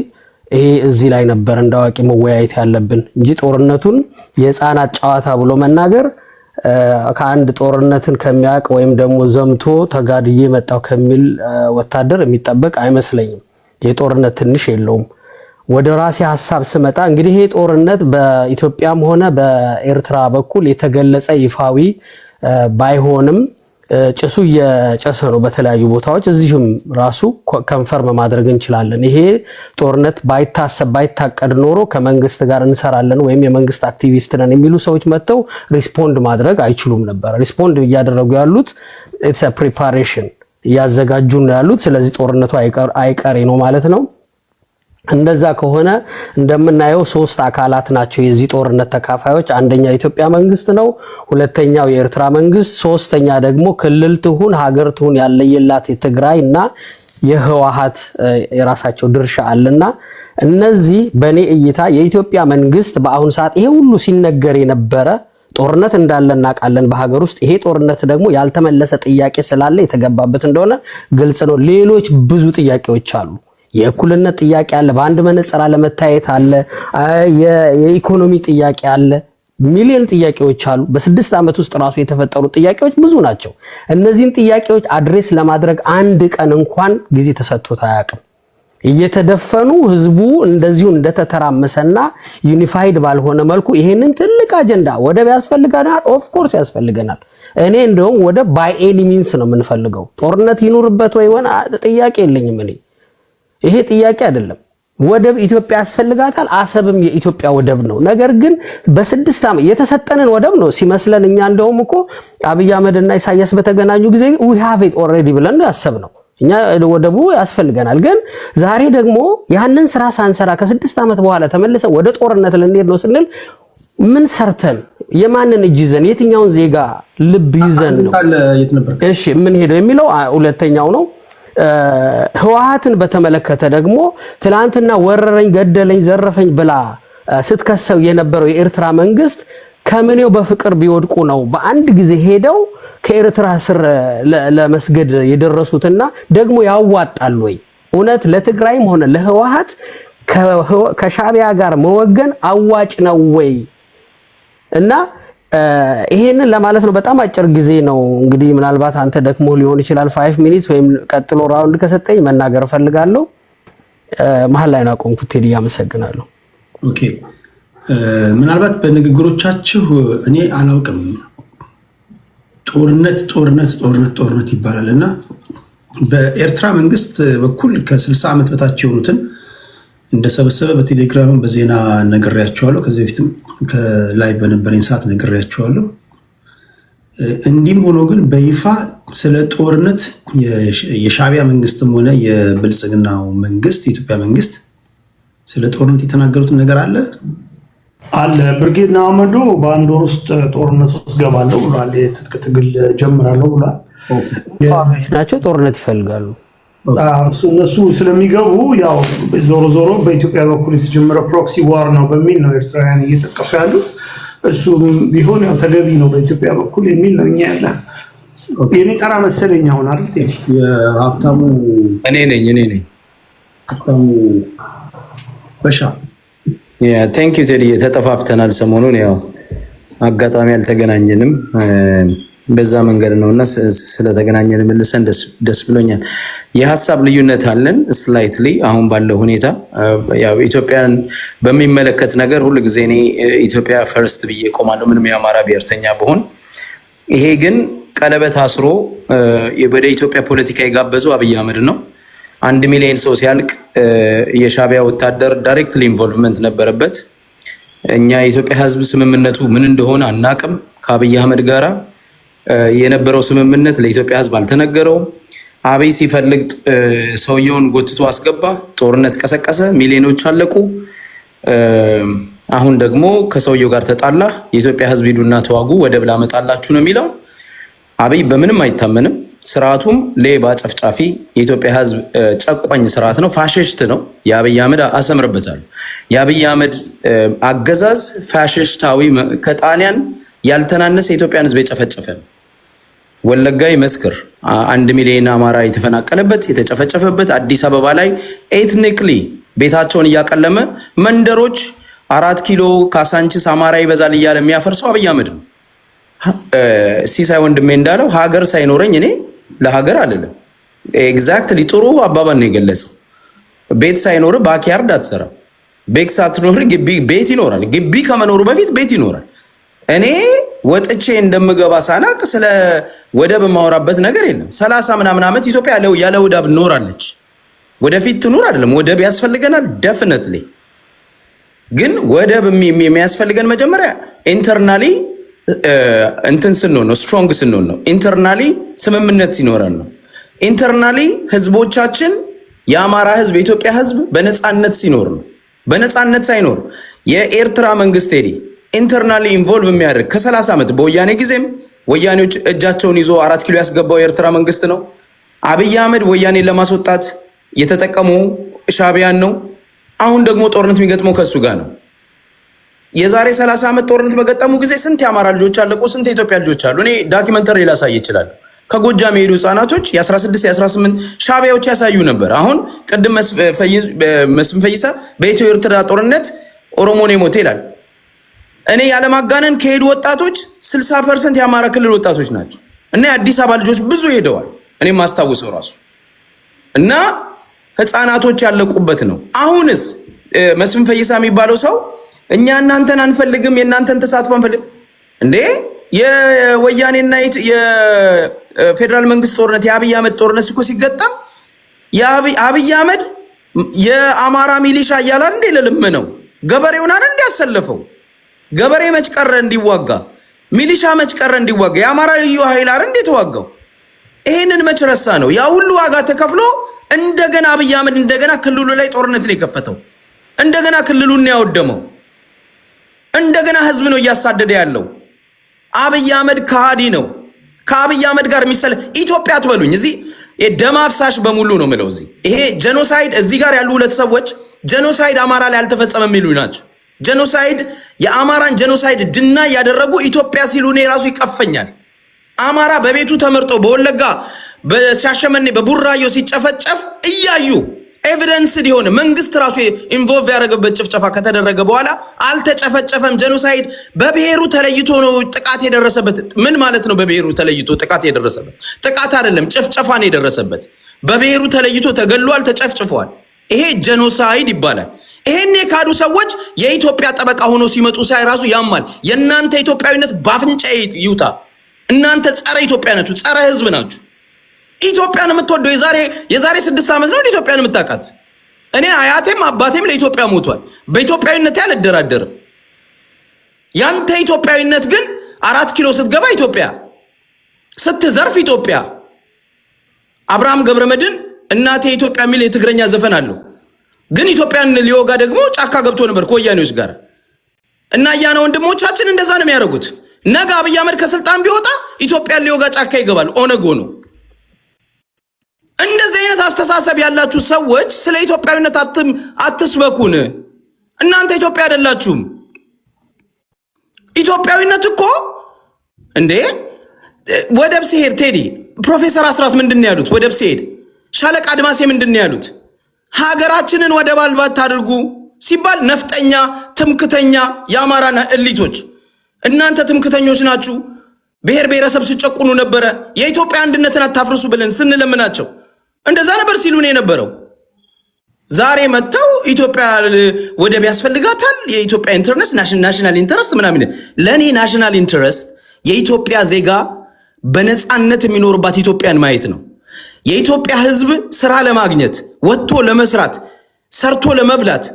ይሄ እዚህ ላይ ነበር እንዳዋቂ መወያየት ያለብን እንጂ ጦርነቱን የህፃናት ጨዋታ ብሎ መናገር ከአንድ ጦርነትን ከሚያውቅ ወይም ደግሞ ዘምቶ ተጋድዬ መጣው ከሚል ወታደር የሚጠበቅ አይመስለኝም። የጦርነት ትንሽ የለውም። ወደ ራሴ ሐሳብ ስመጣ እንግዲህ ይሄ ጦርነት በኢትዮጵያም ሆነ በኤርትራ በኩል የተገለጸ ይፋዊ ባይሆንም ጭሱ የጨሰ ነው በተለያዩ ቦታዎች። እዚህም ራሱ ኮንፈርም ማድረግ እንችላለን። ይሄ ጦርነት ባይታሰብ ባይታቀድ ኖሮ ከመንግስት ጋር እንሰራለን ወይም የመንግስት አክቲቪስት ነን የሚሉ ሰዎች መጥተው ሪስፖንድ ማድረግ አይችሉም ነበር። ሪስፖንድ እያደረጉ ያሉት ኢትስ አ ፕሪፓሬሽን እያዘጋጁ ነው ያሉት። ስለዚህ ጦርነቱ አይቀሬ ነው ማለት ነው። እንደዛ ከሆነ እንደምናየው ሶስት አካላት ናቸው የዚህ ጦርነት ተካፋዮች። አንደኛው የኢትዮጵያ መንግስት ነው፣ ሁለተኛው የኤርትራ መንግስት፣ ሶስተኛ ደግሞ ክልል ትሁን ሀገር ትሁን ያለየላት የትግራይ እና የህወሓት የራሳቸው ድርሻ አለና እነዚህ በኔ እይታ የኢትዮጵያ መንግስት በአሁን ሰዓት ይሄ ሁሉ ሲነገር የነበረ ጦርነት እንዳለ እናውቃለን በሀገር ውስጥ። ይሄ ጦርነት ደግሞ ያልተመለሰ ጥያቄ ስላለ የተገባበት እንደሆነ ግልጽ ነው። ሌሎች ብዙ ጥያቄዎች አሉ። የእኩልነት ጥያቄ አለ፣ በአንድ መነጽር አለመታየት አለ፣ የኢኮኖሚ ጥያቄ አለ፣ ሚሊዮን ጥያቄዎች አሉ። በ6 ዓመት ውስጥ ራሱ የተፈጠሩ ጥያቄዎች ብዙ ናቸው። እነዚህን ጥያቄዎች አድሬስ ለማድረግ አንድ ቀን እንኳን ጊዜ ተሰጥቶት አያውቅም። እየተደፈኑ ህዝቡ እንደዚሁ እንደተተራመሰና ዩኒፋይድ ባልሆነ መልኩ ይሄንን ትልቅ አጀንዳ ወደብ ያስፈልገናል። ኦፍ ኮርስ ያስፈልገናል። እኔ እንደውም ወደብ ባይ ኤኒ ሚንስ ነው የምንፈልገው። ጦርነት ይኑርበት ወይ ሆነ ጥያቄ የለኝም እኔ። ይሄ ጥያቄ አይደለም። ወደብ ኢትዮጵያ ያስፈልጋታል። አሰብም የኢትዮጵያ ወደብ ነው። ነገር ግን በ6 ዓመት የተሰጠንን ወደብ ነው ሲመስለን እኛ እንደውም እኮ አብይ አህመድና ኢሳያስ በተገናኙ ጊዜ we have it already ብለን ያሰብነው እኛ ወደቡ ያስፈልገናል። ግን ዛሬ ደግሞ ያንን ስራ ሳንሰራ ከ6 ዓመት በኋላ ተመልሰን ወደ ጦርነት ልንሄድ ነው ስንል ምን ሰርተን የማንን እጅ ይዘን የትኛውን ዜጋ ልብ ይዘን ነው እሺ ምን ሄደው የሚለው ሁለተኛው ነው። ህወሓትን በተመለከተ ደግሞ ትላንትና ወረረኝ፣ ገደለኝ፣ ዘረፈኝ ብላ ስትከሰው የነበረው የኤርትራ መንግስት ከምኔው በፍቅር ቢወድቁ ነው በአንድ ጊዜ ሄደው ከኤርትራ ስር ለመስገድ የደረሱትና ደግሞ ያዋጣል ወይ? እውነት ለትግራይም ሆነ ለህወሓት ከሻዕቢያ ጋር መወገን አዋጭ ነው ወይ? እና ይሄንን ለማለት ነው። በጣም አጭር ጊዜ ነው እንግዲህ ምናልባት አንተ ደክሞ ሊሆን ይችላል 5 ሚኒትስ ወይም ቀጥሎ ራውንድ ከሰጠኝ መናገር ፈልጋለሁ። መሀል ላይ አቆምኩት። ቴዲ ያመሰግናለሁ። ኦኬ ምናልባት በንግግሮቻችሁ እኔ አላውቅም ጦርነት ይባላልና በኤርትራ መንግስት በኩል ከ60 ዓመት በታች የሆኑትን እንደሰበሰበ በቴሌግራም በዜና ነግሬያቸዋለሁ። ከዚህ በፊትም ከላይቭ በነበረኝ ሰዓት ነግሬያቸዋለሁ። እንዲህም ሆኖ ግን በይፋ ስለ ጦርነት የሻዕቢያ መንግስትም ሆነ የብልጽግናው መንግስት የኢትዮጵያ መንግስት ስለ ጦርነት የተናገሩትን ነገር አለ። ብርጌድ ንሓመዱ በአንድ ወር ውስጥ ጦርነት ውስጥ ገባለሁ ብሏል። የትጥቅ ትግል ጀምራለሁ ብሏል። ናቸው ጦርነት ይፈልጋሉ። እነሱ ስለሚገቡ ያው ዞሮ በኢትዮጵያ በኩል የተጀመረ ፕሮክሲ ዋር ነው በሚል ነው ኤርትራውያን እየጠቀሱ ያሉት። እሱም ቢሆን ያው ተገቢ ነው በኢትዮጵያ በኩል የሚል ነው። እኛ ያለ የኔ ጠራ መሰለኝ አሁን አይደል? የሀብታሙ እኔ ነኝ ሀብታሙ በሻ ቴንክ ዩ ቴዲ። ተጠፋፍተናል ሰሞኑን፣ ያው አጋጣሚ አልተገናኘንም። በዛ መንገድ ነውና ስለተገናኘን መልሰን ደስ ብሎኛል። የሐሳብ ልዩነት አለን ስላይትሊ አሁን ባለው ሁኔታ ያው ኢትዮጵያን በሚመለከት ነገር ሁሉ ጊዜ እኔ ኢትዮጵያ ፈርስት ብዬ ቆማለሁ ምንም የአማራ ብሔርተኛ ብሆን። ይሄ ግን ቀለበት አስሮ ወደ ኢትዮጵያ ፖለቲካ የጋበዘው አብይ አህመድ ነው። 1 ሚሊዮን ሰው ሲያልቅ የሻቢያ ወታደር ዳይሬክትሊ ኢንቮልቭመንት ነበረበት። እኛ የኢትዮጵያ ሕዝብ ስምምነቱ ምን እንደሆነ አናቅም። ከአብይ አህመድ ጋራ የነበረው ስምምነት ለኢትዮጵያ ሕዝብ አልተነገረውም። አብይ ሲፈልግ ሰውየውን ጎትቶ አስገባ፣ ጦርነት ቀሰቀሰ፣ ሚሊዮኖች አለቁ። አሁን ደግሞ ከሰውየው ጋር ተጣላ። የኢትዮጵያ ሕዝብ ሂዱና ተዋጉ፣ ወደብ ላመጣላችሁ ነው የሚለው። አብይ በምንም አይታመንም። ስርዓቱም ሌባ፣ ጨፍጫፊ፣ የኢትዮጵያ ሕዝብ ጨቋኝ ስርዓት ነው። ፋሽስት ነው። የአብይ አህመድ አሰምርበታል። የአብይ አህመድ አገዛዝ ፋሽስታዊ ከጣሊያን ያልተናነሰ የኢትዮጵያን ሕዝብ የጨፈጨፈ ነው። ወለጋ ይመስክር 1 ሚሊዮን አማራ የተፈናቀለበት የተጨፈጨፈበት፣ አዲስ አበባ ላይ ኤትኒክሊ ቤታቸውን እያቀለመ መንደሮች 4 ኪሎ ካሳንቺስ አማራ ይበዛል እያለ የሚያፈርሰው አብይ አህመድ ነው። ሲሳይ ወንድሜ እንዳለው ሀገር ሳይኖረኝ እኔ ለሀገር አልልም። ኤግዛክትሊ ጥሩ አባባል ነው የገለጸው። ቤት ሳይኖር ባክያርድ አትሰራ። ቤት ሳትኖር ቤት ይኖራል። ግቢ ከመኖሩ በፊት ቤት ይኖራል። እኔ ወጥቼ እንደምገባ ሳላቅ ስለ ወደብ የማወራበት ነገር የለም። 30 ምናምን ዓመት ኢትዮጵያ ያለ ወደብ ኖራለች። ወደፊት ትኑር አይደለም። ወደብ ያስፈልገናል ዴፊኒትሊ። ግን ወደብ የሚያስፈልገን መጀመሪያ ኢንተርናሊ እንትን ስንሆን ነው፣ ስትሮንግ ስንሆን ነው። ኢንተርናሊ ስምምነት ሲኖረን ነው። ኢንተርናሊ ህዝቦቻችን የአማራ ህዝብ የኢትዮጵያ ህዝብ በነፃነት ሲኖር ነው። በነፃነት ሳይኖር የኤርትራ መንግስት ሄዲ ኢንተርናሊ ኢንቮልቭ የሚያደርግ ከ30 ዓመት በወያኔ ጊዜም ወያኔዎች እጃቸውን ይዞ 4 ኪሎ ያስገባው የኤርትራ መንግስት ነው። አብይ አህመድ ወያኔን ለማስወጣት የተጠቀሙ ሻቢያን ነው። አሁን ደግሞ ጦርነት የሚገጥመው ከሱ ጋር ነው። የዛሬ 30 ዓመት ጦርነት በገጠሙ ጊዜ ስንት የአማራ ልጆች አለቁ፣ ስንት የኢትዮጵያ ልጆች አሉ። እኔ ዶክመንተሪ ላሳይ ይችላል። ከጎጃም የሄዱ ህፃናቶች የ16 የ18 ሻቢያዎች ያሳዩ ነበር። አሁን ቅድም መስፍን ፈይሳ በኢትዮ ኤርትራ ጦርነት ኦሮሞን የሞተ ይላል። እኔ ያለማጋነን ከሄዱ ወጣቶች 60% የአማራ ክልል ወጣቶች ናቸው እና የአዲስ አበባ ልጆች ብዙ ሄደዋል። እኔ ማስታውሰው ራሱ እና ህፃናቶች ያለቁበት ነው። አሁንስ መስፍን ፈይሳ የሚባለው ሰው እኛ እናንተን አንፈልግም የእናንተን ተሳትፎ አንፈልግ እንዴ? የወያኔና የፌደራል መንግስት ጦርነት የአብይ አህመድ ጦርነት እኮ ሲገጠም የአብይ አህመድ የአማራ ሚሊሻ እያላል እንዴ ለልመነው ገበሬውን አይደል እንዲያሰለፈው? ገበሬ መች ቀረ እንዲዋጋ? ሚሊሻ መች ቀረ እንዲዋጋ? የአማራ ልዩ ኃይል አይደል እንዴ ተዋጋው? ይሄንን መች ረሳ ነው? ያ ሁሉ ዋጋ ተከፍሎ እንደገና አብይ አህመድ እንደገና ክልሉ ላይ ጦርነት ነው የከፈተው። እንደገና ክልሉን ነው ያወደመው። እንደገና ህዝብ ነው እያሳደደ ያለው። አብይ አህመድ ከሃዲ ነው። ከአብይ አህመድ ጋር የሚሰለ ኢትዮጵያ አትበሉኝ። እዚህ የደም አፍሳሽ በሙሉ ነው የምለው። እዚህ ይሄ ጄኖሳይድ እዚህ ጋር ያሉ ሁለት ሰዎች ጄኖሳይድ አማራ ላይ አልተፈጸመም የሚሉ ናቸው። ጄኖሳይድ የአማራን ጄኖሳይድ ድና ያደረጉ ኢትዮጵያ ሲሉ እኔ ራሱ ይቀፈኛል። አማራ በቤቱ ተመርጦ በወለጋ በሻሸመኔ በቡራዮ ሲጨፈጨፍ እያዩ ኤቪደንስ ሊሆን መንግስት ራሱ ኢንቮልቭ ያደረገበት ጭፍጨፋ ከተደረገ በኋላ አልተጨፈጨፈም። ጄኖሳይድ በብሔሩ ተለይቶ ነው ጥቃት የደረሰበት። ምን ማለት ነው? በብሔሩ ተለይቶ ጥቃት የደረሰበት ጥቃት አይደለም፣ ጭፍጨፋ ነው የደረሰበት። በብሔሩ ተለይቶ ተገሏል፣ ተጨፍጭፏል። ይሄ ጄኖሳይድ ይባላል። ይሄን የካዱ ሰዎች የኢትዮጵያ ጠበቃ ሆኖ ሲመጡ ሳይ ራሱ ያማል። የእናንተ ኢትዮጵያዊነት ባፍንጫ ይውጣ። እናንተ ጸረ ኢትዮጵያ ናችሁ፣ ጸረ ህዝብ ናችሁ። ኢትዮጵያን የምትወደው የዛሬ 6 ዓመት ነው ኢትዮጵያን የምታውቃት። እኔ አያቴም አባቴም ለኢትዮጵያ ሞቷል። በኢትዮጵያዊነት አልደራደርም። ያንተ ኢትዮጵያዊነት ግን 4 ኪሎ ስትገባ ኢትዮጵያ፣ ስትዘርፍ ኢትዮጵያ። አብርሃም ገብረመድህን እናቴ ኢትዮጵያ የሚል የትግረኛ ዘፈን አለው። ግን ኢትዮጵያን ሊወጋ ደግሞ ጫካ ገብቶ ነበር ከወያኔዎች ጋር እና ያና ወንድሞቻችን እንደዛ ነው የሚያደርጉት። ነገ አብይ አህመድ ከስልጣን ቢወጣ ኢትዮጵያን ሊወጋ ጫካ ይገባል። ኦነግ ነው። እንደዚህ አይነት አስተሳሰብ ያላችሁ ሰዎች ስለ ኢትዮጵያዊነት አትስበኩን። እናንተ ኢትዮጵያ አይደላችሁም። ኢትዮጵያዊነት እኮ እንዴ ወደብ ሲሄድ ቴዲ ፕሮፌሰር አስራት ምንድነው ያሉት? ወደብ ሲሄድ ሻለቃ አድማሴ ምንድነው ያሉት? ሀገራችንን ወደብ አልባ ታድርጉ ሲባል ነፍጠኛ፣ ትምክተኛ የአማራ እሊቶች እናንተ ትምክተኞች ናችሁ። ብሔር ብሔረሰብ ሲጨቁኑ ነበረ። የኢትዮጵያ አንድነትን አታፍርሱ ብለን ስንለምናቸው እንደዛ ነበር ሲሉን የነበረው። ዛሬ መጥተው ኢትዮጵያ ወደብ ያስፈልጋታል፣ የኢትዮጵያ ኢንተረስት ናሽናል ኢንተረስት ምናምን። ለኔ ናሽናል ኢንተረስት የኢትዮጵያ ዜጋ በነፃነት የሚኖርባት ኢትዮጵያን ማየት ነው። የኢትዮጵያ ሕዝብ ስራ ለማግኘት ወጥቶ ለመስራት ሰርቶ ለመብላት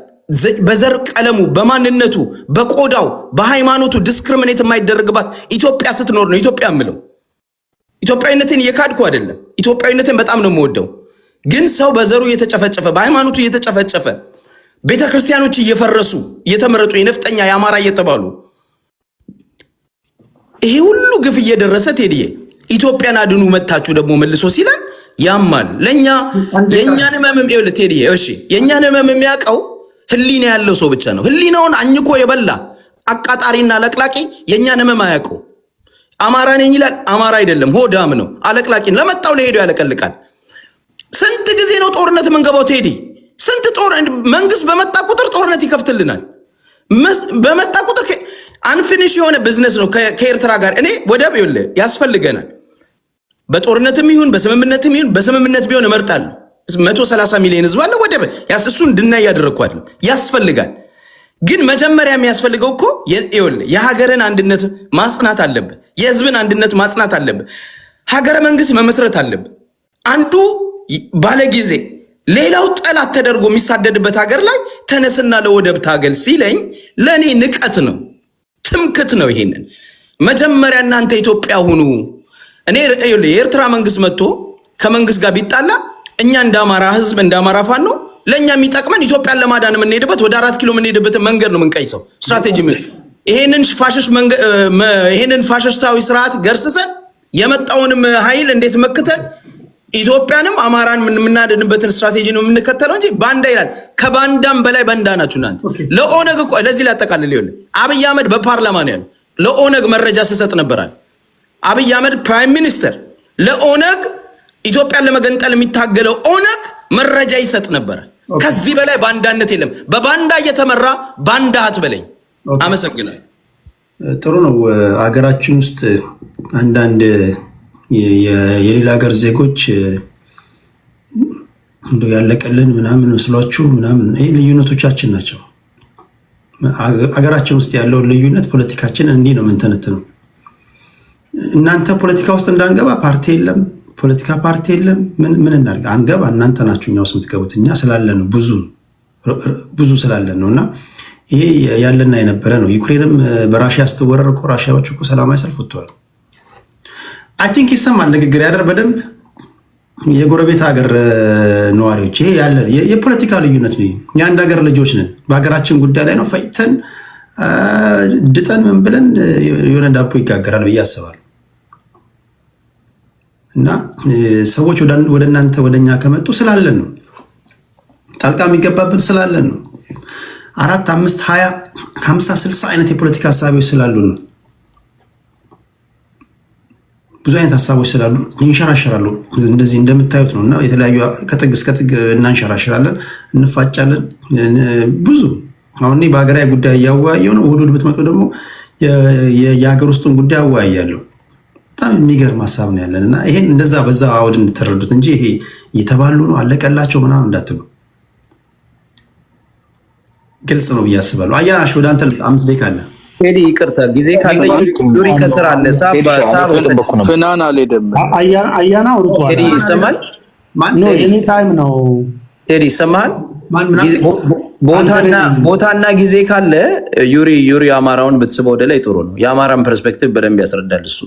በዘር ቀለሙ፣ በማንነቱ፣ በቆዳው፣ በሃይማኖቱ ዲስክሪሚኔት የማይደረግባት ኢትዮጵያ ስትኖር ነው ኢትዮጵያ የምለው። ኢትዮጵያዊነትን እየካድኩ አይደለም። ኢትዮጵያዊነትን በጣም ነው የምወደው። ግን ሰው በዘሩ እየተጨፈጨፈ በሃይማኖቱ እየተጨፈጨፈ ቤተክርስቲያኖች እየፈረሱ እየተመረጡ የነፍጠኛ የአማራ እየተባሉ ይሄ ሁሉ ግፍ እየደረሰ ቴዲዬ ኢትዮጵያን አድኑ መታችሁ ደግሞ መልሶ ሲለን ያማል። ለኛ የኛን ህመም ይኸውልህ ቴዲዬ፣ እሺ የኛን ህመም የሚያውቀው ህሊና ያለው ሰው ብቻ ነው። ህሊናውን አኝኮ የበላ አቃጣሪና ለቅላቂ የኛን ህመም አያውቀው። አማራ ነኝ ይላል፣ አማራ አይደለም፣ ሆዳም ነው፣ አለቅላቂን ለመጣው ለሄዶ ያለቀልቃል። ስንት ጊዜ ነው ጦርነት የምንገባው ቴዲ? ስንት ጦር መንግስት በመጣ ቁጥር ጦርነት ይከፍትልናል። በመጣ ቁጥር አንፊኒሽ የሆነ ቢዝነስ ነው ከኤርትራ ጋር። እኔ ወደብ ይኸውልህ ያስፈልገናል። በጦርነትም ይሁን በስምምነትም ይሁን በስምምነት ቢሆን እመርጣለሁ። 130 ሚሊዮን ህዝብ አለ ወደብ እሱን እንድናይ ያደረኳል ያስፈልጋል። ግን መጀመሪያ የሚያስፈልገው እኮ ይኸውልህ የሀገርን አንድነት ማጽናት አለብህ። የህዝብን አንድነት ማጽናት አለብህ። ሀገረ መንግስት መመስረት አለብህ። አንዱ ባለጊዜ ሌላው ጠላት ተደርጎ የሚሳደድበት ሀገር ላይ ተነስና ለወደብ ታገል ሲለኝ ለኔ ንቀት ነው፣ ትምክት ነው። ይሄንን መጀመሪያ እናንተ ኢትዮጵያ ሁኑ። እኔ የኤርትራ መንግስት መጥቶ ከመንግስት ጋር ቢጣላ እኛ እንደ አማራ ህዝብ እንደ አማራ ፋኖ ለኛ የሚጠቅመን ኢትዮጵያን ለማዳን የምንሄድበት ወደ 4 ኪሎ የምንሄድበት መንገድ ነው የምንቀይሰው ስትራቴጂ። ይሄንን ፋሽስታዊ ስርዓት ገርስሰን የመጣውንም ኃይል እንዴት መክተል ኢትዮጵያንም አማራን የምናድንበትን ስትራቴጂ ነው የምንከተለው እንጂ ባንዳ ይላል። ከባንዳም በላይ ባንዳ ናችሁ እናንተ። ለኦነግ እኮ ለዚህ ላጠቃልል ይኸውልህ አብይ አህመድ በፓርላማ ነው ያለው። ለኦነግ መረጃ ሲሰጥ ነበራል። አብይ አህመድ ፕራይም ሚኒስተር ለኦነግ ኢትዮጵያን ለመገንጠል የሚታገለው ኦነግ መረጃ ይሰጥ ነበር። ከዚህ በላይ ባንዳነት የለም። በባንዳ እየተመራ ባንዳ አትበለኝ። አመሰግናለሁ። ጥሩ ነው። ሀገራችን ውስጥ አንዳንድ የሌላ ሀገር ዜጎች እንደው ያለቀልን ምናምን መስሏችሁ ምናምን፣ ይሄ ልዩነቶቻችን ናቸው። ሀገራችን ውስጥ ያለውን ልዩነት ፖለቲካችንን እንዲህ ነው የምንተነትነው። እናንተ ፖለቲካ ውስጥ እንዳንገባ ፓርቲ የለም፣ ፖለቲካ ፓርቲ የለም። ምን እናድርግ? አንገባ። እናንተ ናችሁ እኛ ውስጥ የምትገቡት። እኛ ስላለን ነው፣ ብዙ ስላለን ነው። እና ይሄ ያለና የነበረ ነው። ዩክሬንም በራሽያ ስትወረር እኮ ራሽያዎች እኮ ሰላማዊ ሰልፍ ወጥተዋል። አይ ቲንክ ይሰማል ንግግር ያደር በደንብ የጎረቤት ሀገር ነዋሪዎች። ይሄ ያለ የፖለቲካ ልዩነት ነው። የአንድ ሀገር ልጆች ነን። በሀገራችን ጉዳይ ላይ ነው ፈይተን ድጠን ምን ብለን የሆነ ዳቦ ይጋገራል ብዬ አስባለሁ። እና ሰዎች ወደ እናንተ ወደኛ ከመጡ ስላለን ነው። ጣልቃ የሚገባብን ስላለን ነው። 4፣ 5፣ 20፣ 50፣ 60 አይነት የፖለቲካ ሀሳቦች ስላሉ ነው። ብዙ አይነት ሀሳቦች ስላሉ ይንሸራሸራሉ። እንደዚህ እንደምታዩት ነው። እና የተለያዩ ከጥግ እስከ ጥግ እናንሸራሸራለን፣ እንፋጫለን። ብዙ አሁን በሀገራዊ ጉዳይ እያወያየሁ ነው። እሑድ ብትመጡ ደግሞ የሀገር ውስጡን ጉዳይ አወያያለሁ። በጣም የሚገርም ሀሳብ ነው ያለን። እና ይሄን እንደዛ በዛ አውድ እንድትረዱት እንጂ ይሄ እየተባሉ ነው አለቀላቸው ምናምን እንዳትሉ። ግልጽ ነው ብዬ አስባለሁ። አያናሽ ወደ አንተ 5 ደቂቃ አለ። ቴዲ ይቅርታ ጊዜ ካለ ዱሪ ከስራ አለ ፍናን አልሄድም። አያና አውርቷል። ቴዲ ይሰማል? ኖ ኤኒ ታይም ነው። ቴዲ ይሰማል? ቦታና ጊዜ ካለ ዩሪ አማራውን ብትስበው ወደ ላይ ጥሩ ነው። የአማራን ፐርስፔክቲቭ በደንብ ያስረዳል እሱ።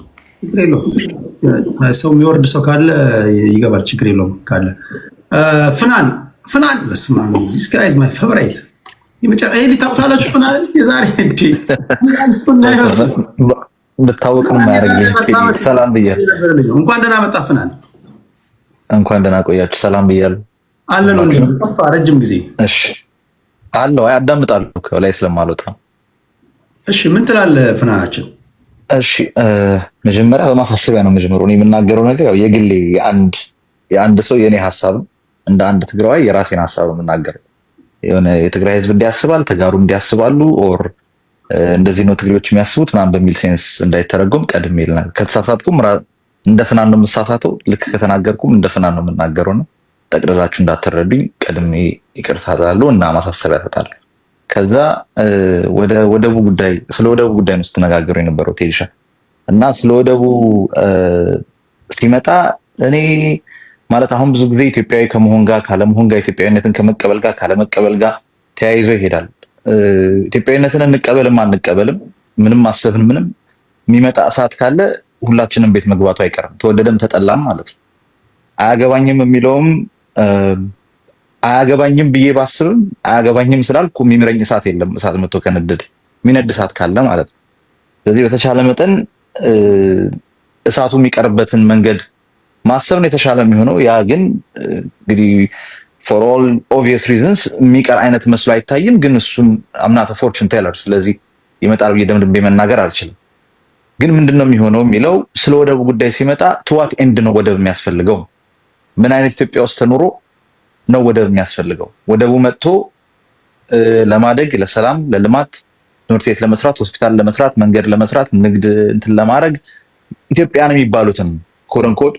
ሰው የሚወርድ ሰው ካለ ይገባል። ችግር የለውም ካለ ፍናን በስመ አብ this guy is my favorite። ታውቁታላችሁ ፍናን የዛሬ ብታወቅ ነው ማያረግ። ሰላም ብያለሁ። እንኳን ደህና መጣ ፍናን። እንኳን ደህና ቆያችሁ። ሰላም ብያለሁ። አለ ነው ጠፋ ረጅም ጊዜ። እሺ አለው አዳምጣለሁ ከላይ ስለማልወጣ። እሺ ምን ትላለህ ፍናናችን? እሺ መጀመሪያ በማሳሰቢያ ነው የምጀምረው። እኔ የምናገረው ነገር ያው የግሌ የአንድ ሰው የኔ ሐሳብ እንደ አንድ ትግራዋይ የራሴን ሐሳብ የምናገረው የሆነ የትግራይ ህዝብ እንዲያስባል ተጋሩ እንዲያስባሉ ኦር እንደዚህ ነው ትግሬዎች የሚያስቡት ምናምን በሚል ሴንስ እንዳይተረጎም ቀድሜ ይልናል። ከተሳሳትኩም እንደ ፍናን ነው የምሳሳተው፣ ልክ ከተናገርኩም እንደ ፍናን ነው የምናገረው ነው። ጠቅልላችሁ እንዳትረዱኝ ቀድሜ ይቅርታ እላለሁ እና ማሳሰቢያ እሰጣለሁ። ከዛ ወደቡ ጉዳይ ስለ ወደቡ ጉዳይ ነው ስትነጋገሩ የነበረው ቴዲሻ እና ስለ ወደቡ ሲመጣ እኔ ማለት አሁን ብዙ ጊዜ ኢትዮጵያዊ ከመሆን ጋር ካለመሆን ጋር ኢትዮጵያዊነትን ከመቀበል ጋር ካለመቀበል ጋር ተያይዞ ይሄዳል። ኢትዮጵያዊነትን እንቀበልም አንቀበልም ምንም አሰብን ምንም የሚመጣ እሳት ካለ ሁላችንም ቤት መግባቱ አይቀርም፣ ተወደደም ተጠላም ማለት ነው። አያገባኝም የሚለውም አያገባኝም ብዬ ባስብም አያገባኝም ስላልኩ የሚምረኝ እሳት የለም። እሳት መጥቶ ከነደደ የሚነድ እሳት ካለ ማለት ነው። ስለዚህ በተቻለ መጠን እሳቱ የሚቀርበትን መንገድ ማሰብ ነው የተሻለ የሚሆነው። ያ ግን እንግዲህ for all obvious reasons የሚቀር አይነት መስሎ አይታይም። ግን እሱን አምናተ ፎርቹን ቴለር ስለዚህ ይመጣል ብዬ ደምድሜ መናገር አልችልም። ግን ምንድነው የሚሆነው የሚለው ስለ ወደቡ ጉዳይ ሲመጣ to what end ነው ወደብ የሚያስፈልገው? ምን አይነት ኢትዮጵያ ውስጥ ተኖሮ ነው ወደብ የሚያስፈልገው? ወደቡ መጥቶ ለማደግ፣ ለሰላም፣ ለልማት፣ ትምህርት ቤት ለመስራት፣ ሆስፒታል ለመስራት፣ መንገድ ለመስራት፣ ንግድ እንትን ለማድረግ ኢትዮጵያን የሚባሉትን ኮረንኮድ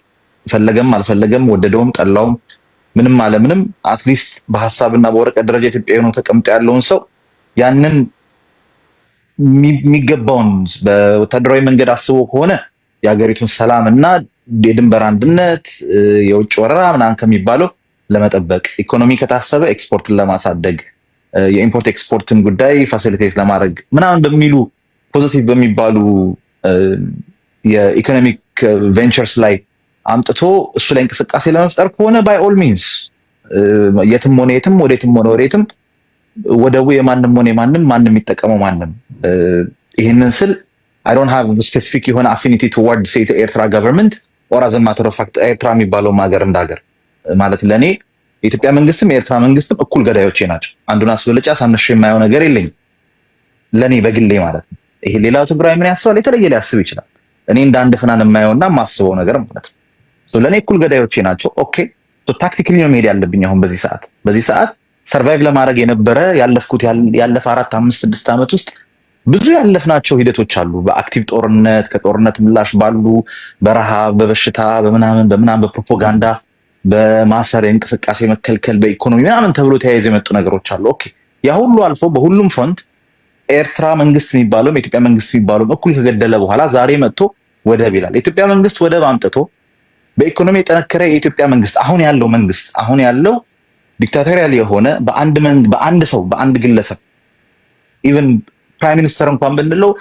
ፈለገም አልፈለገም ወደደውም ጠላውም ምንም አለምንም አትሊስት በሐሳብና በወረቀት ደረጃ ኢትዮጵያዊ ነው ተቀምጦ ያለውን ሰው ያንን የሚገባውን በወታደራዊ መንገድ አስቦ ከሆነ የሀገሪቱን ሰላም እና የድንበር አንድነት የውጭ ወረራ ምናምን ከሚባለው ለመጠበቅ ኢኮኖሚ ከታሰበ ኤክስፖርትን ለማሳደግ የኢምፖርት ኤክስፖርትን ጉዳይ ፋሲሊቴት ለማድረግ ምናምን በሚሉ ፖዚቲቭ በሚባሉ የኢኮኖሚክ ቬንቸርስ ላይ አምጥቶ እሱ ላይ እንቅስቃሴ ለመፍጠር ከሆነ ባይ ኦል ሚንስ የትም ሆነ የትም ወዴትም ሆነ ወዴትም ወደቡ የማንም ሆነ ማንም የሚጠቀመው ማንም ይሄንን ስል I don't have a specific የሆነ affinity towards say the ኤርትራ government or as a matter of fact ኤርትራ የሚባለው ሀገር እንዳገር ማለት ለኔ የኢትዮጵያ መንግስትም የኤርትራ መንግስትም እኩል ገዳዮቼ ናቸው። አንዱን አስበልጬ አሳንሼ የማየው ነገር የለኝም ለኔ በግሌ ማለት ነው። ይሄ ሌላው ትግራይ ምን ያስባል የተለየ ሊያስብ ይችላል። እኔ እንደ አንድ ፍናን የማየውና ማስበው ነገር ማለት ነው። ሶ ለኔ እኩል ገዳዮቼ ናቸው። ኦኬ ሶ ታክቲካሊ ነው መሄድ ያለብኝ አሁን በዚህ ሰዓት ሰርቫይቭ ለማድረግ የነበረ ያለፍኩት ያለፈ 4 5 6 ዓመት ውስጥ ብዙ ያለፍናቸው ሂደቶች አሉ። በአክቲቭ ጦርነት ከጦርነት ምላሽ ባሉ በረሃብ በበሽታ በምናምን በፕሮፓጋንዳ በማሰር እንቅስቃሴ መከልከል በኢኮኖሚ ምናምን ተብሎ ተያይዘው የመጡ ነገሮች አሉ። ኦኬ ያ ሁሉ አልፎ በሁሉም ፍሮንት ኤርትራ መንግስት የሚባለው የኢትዮጵያ መንግስት የሚባለው እኩል ከገደለ በኋላ ዛሬ መጥቶ ወደብ ይላል። የኢትዮጵያ መንግስት ወደብ አምጥቶ በኢኮኖሚ የጠነከረ የኢትዮጵያ መንግስት አሁን ያለው ዲክታቶሪያል የሆነ በአንድ ሰው በአንድ ግለሰብ ኢቭን ፕራይም ሚኒስተር እንኳን ብንለው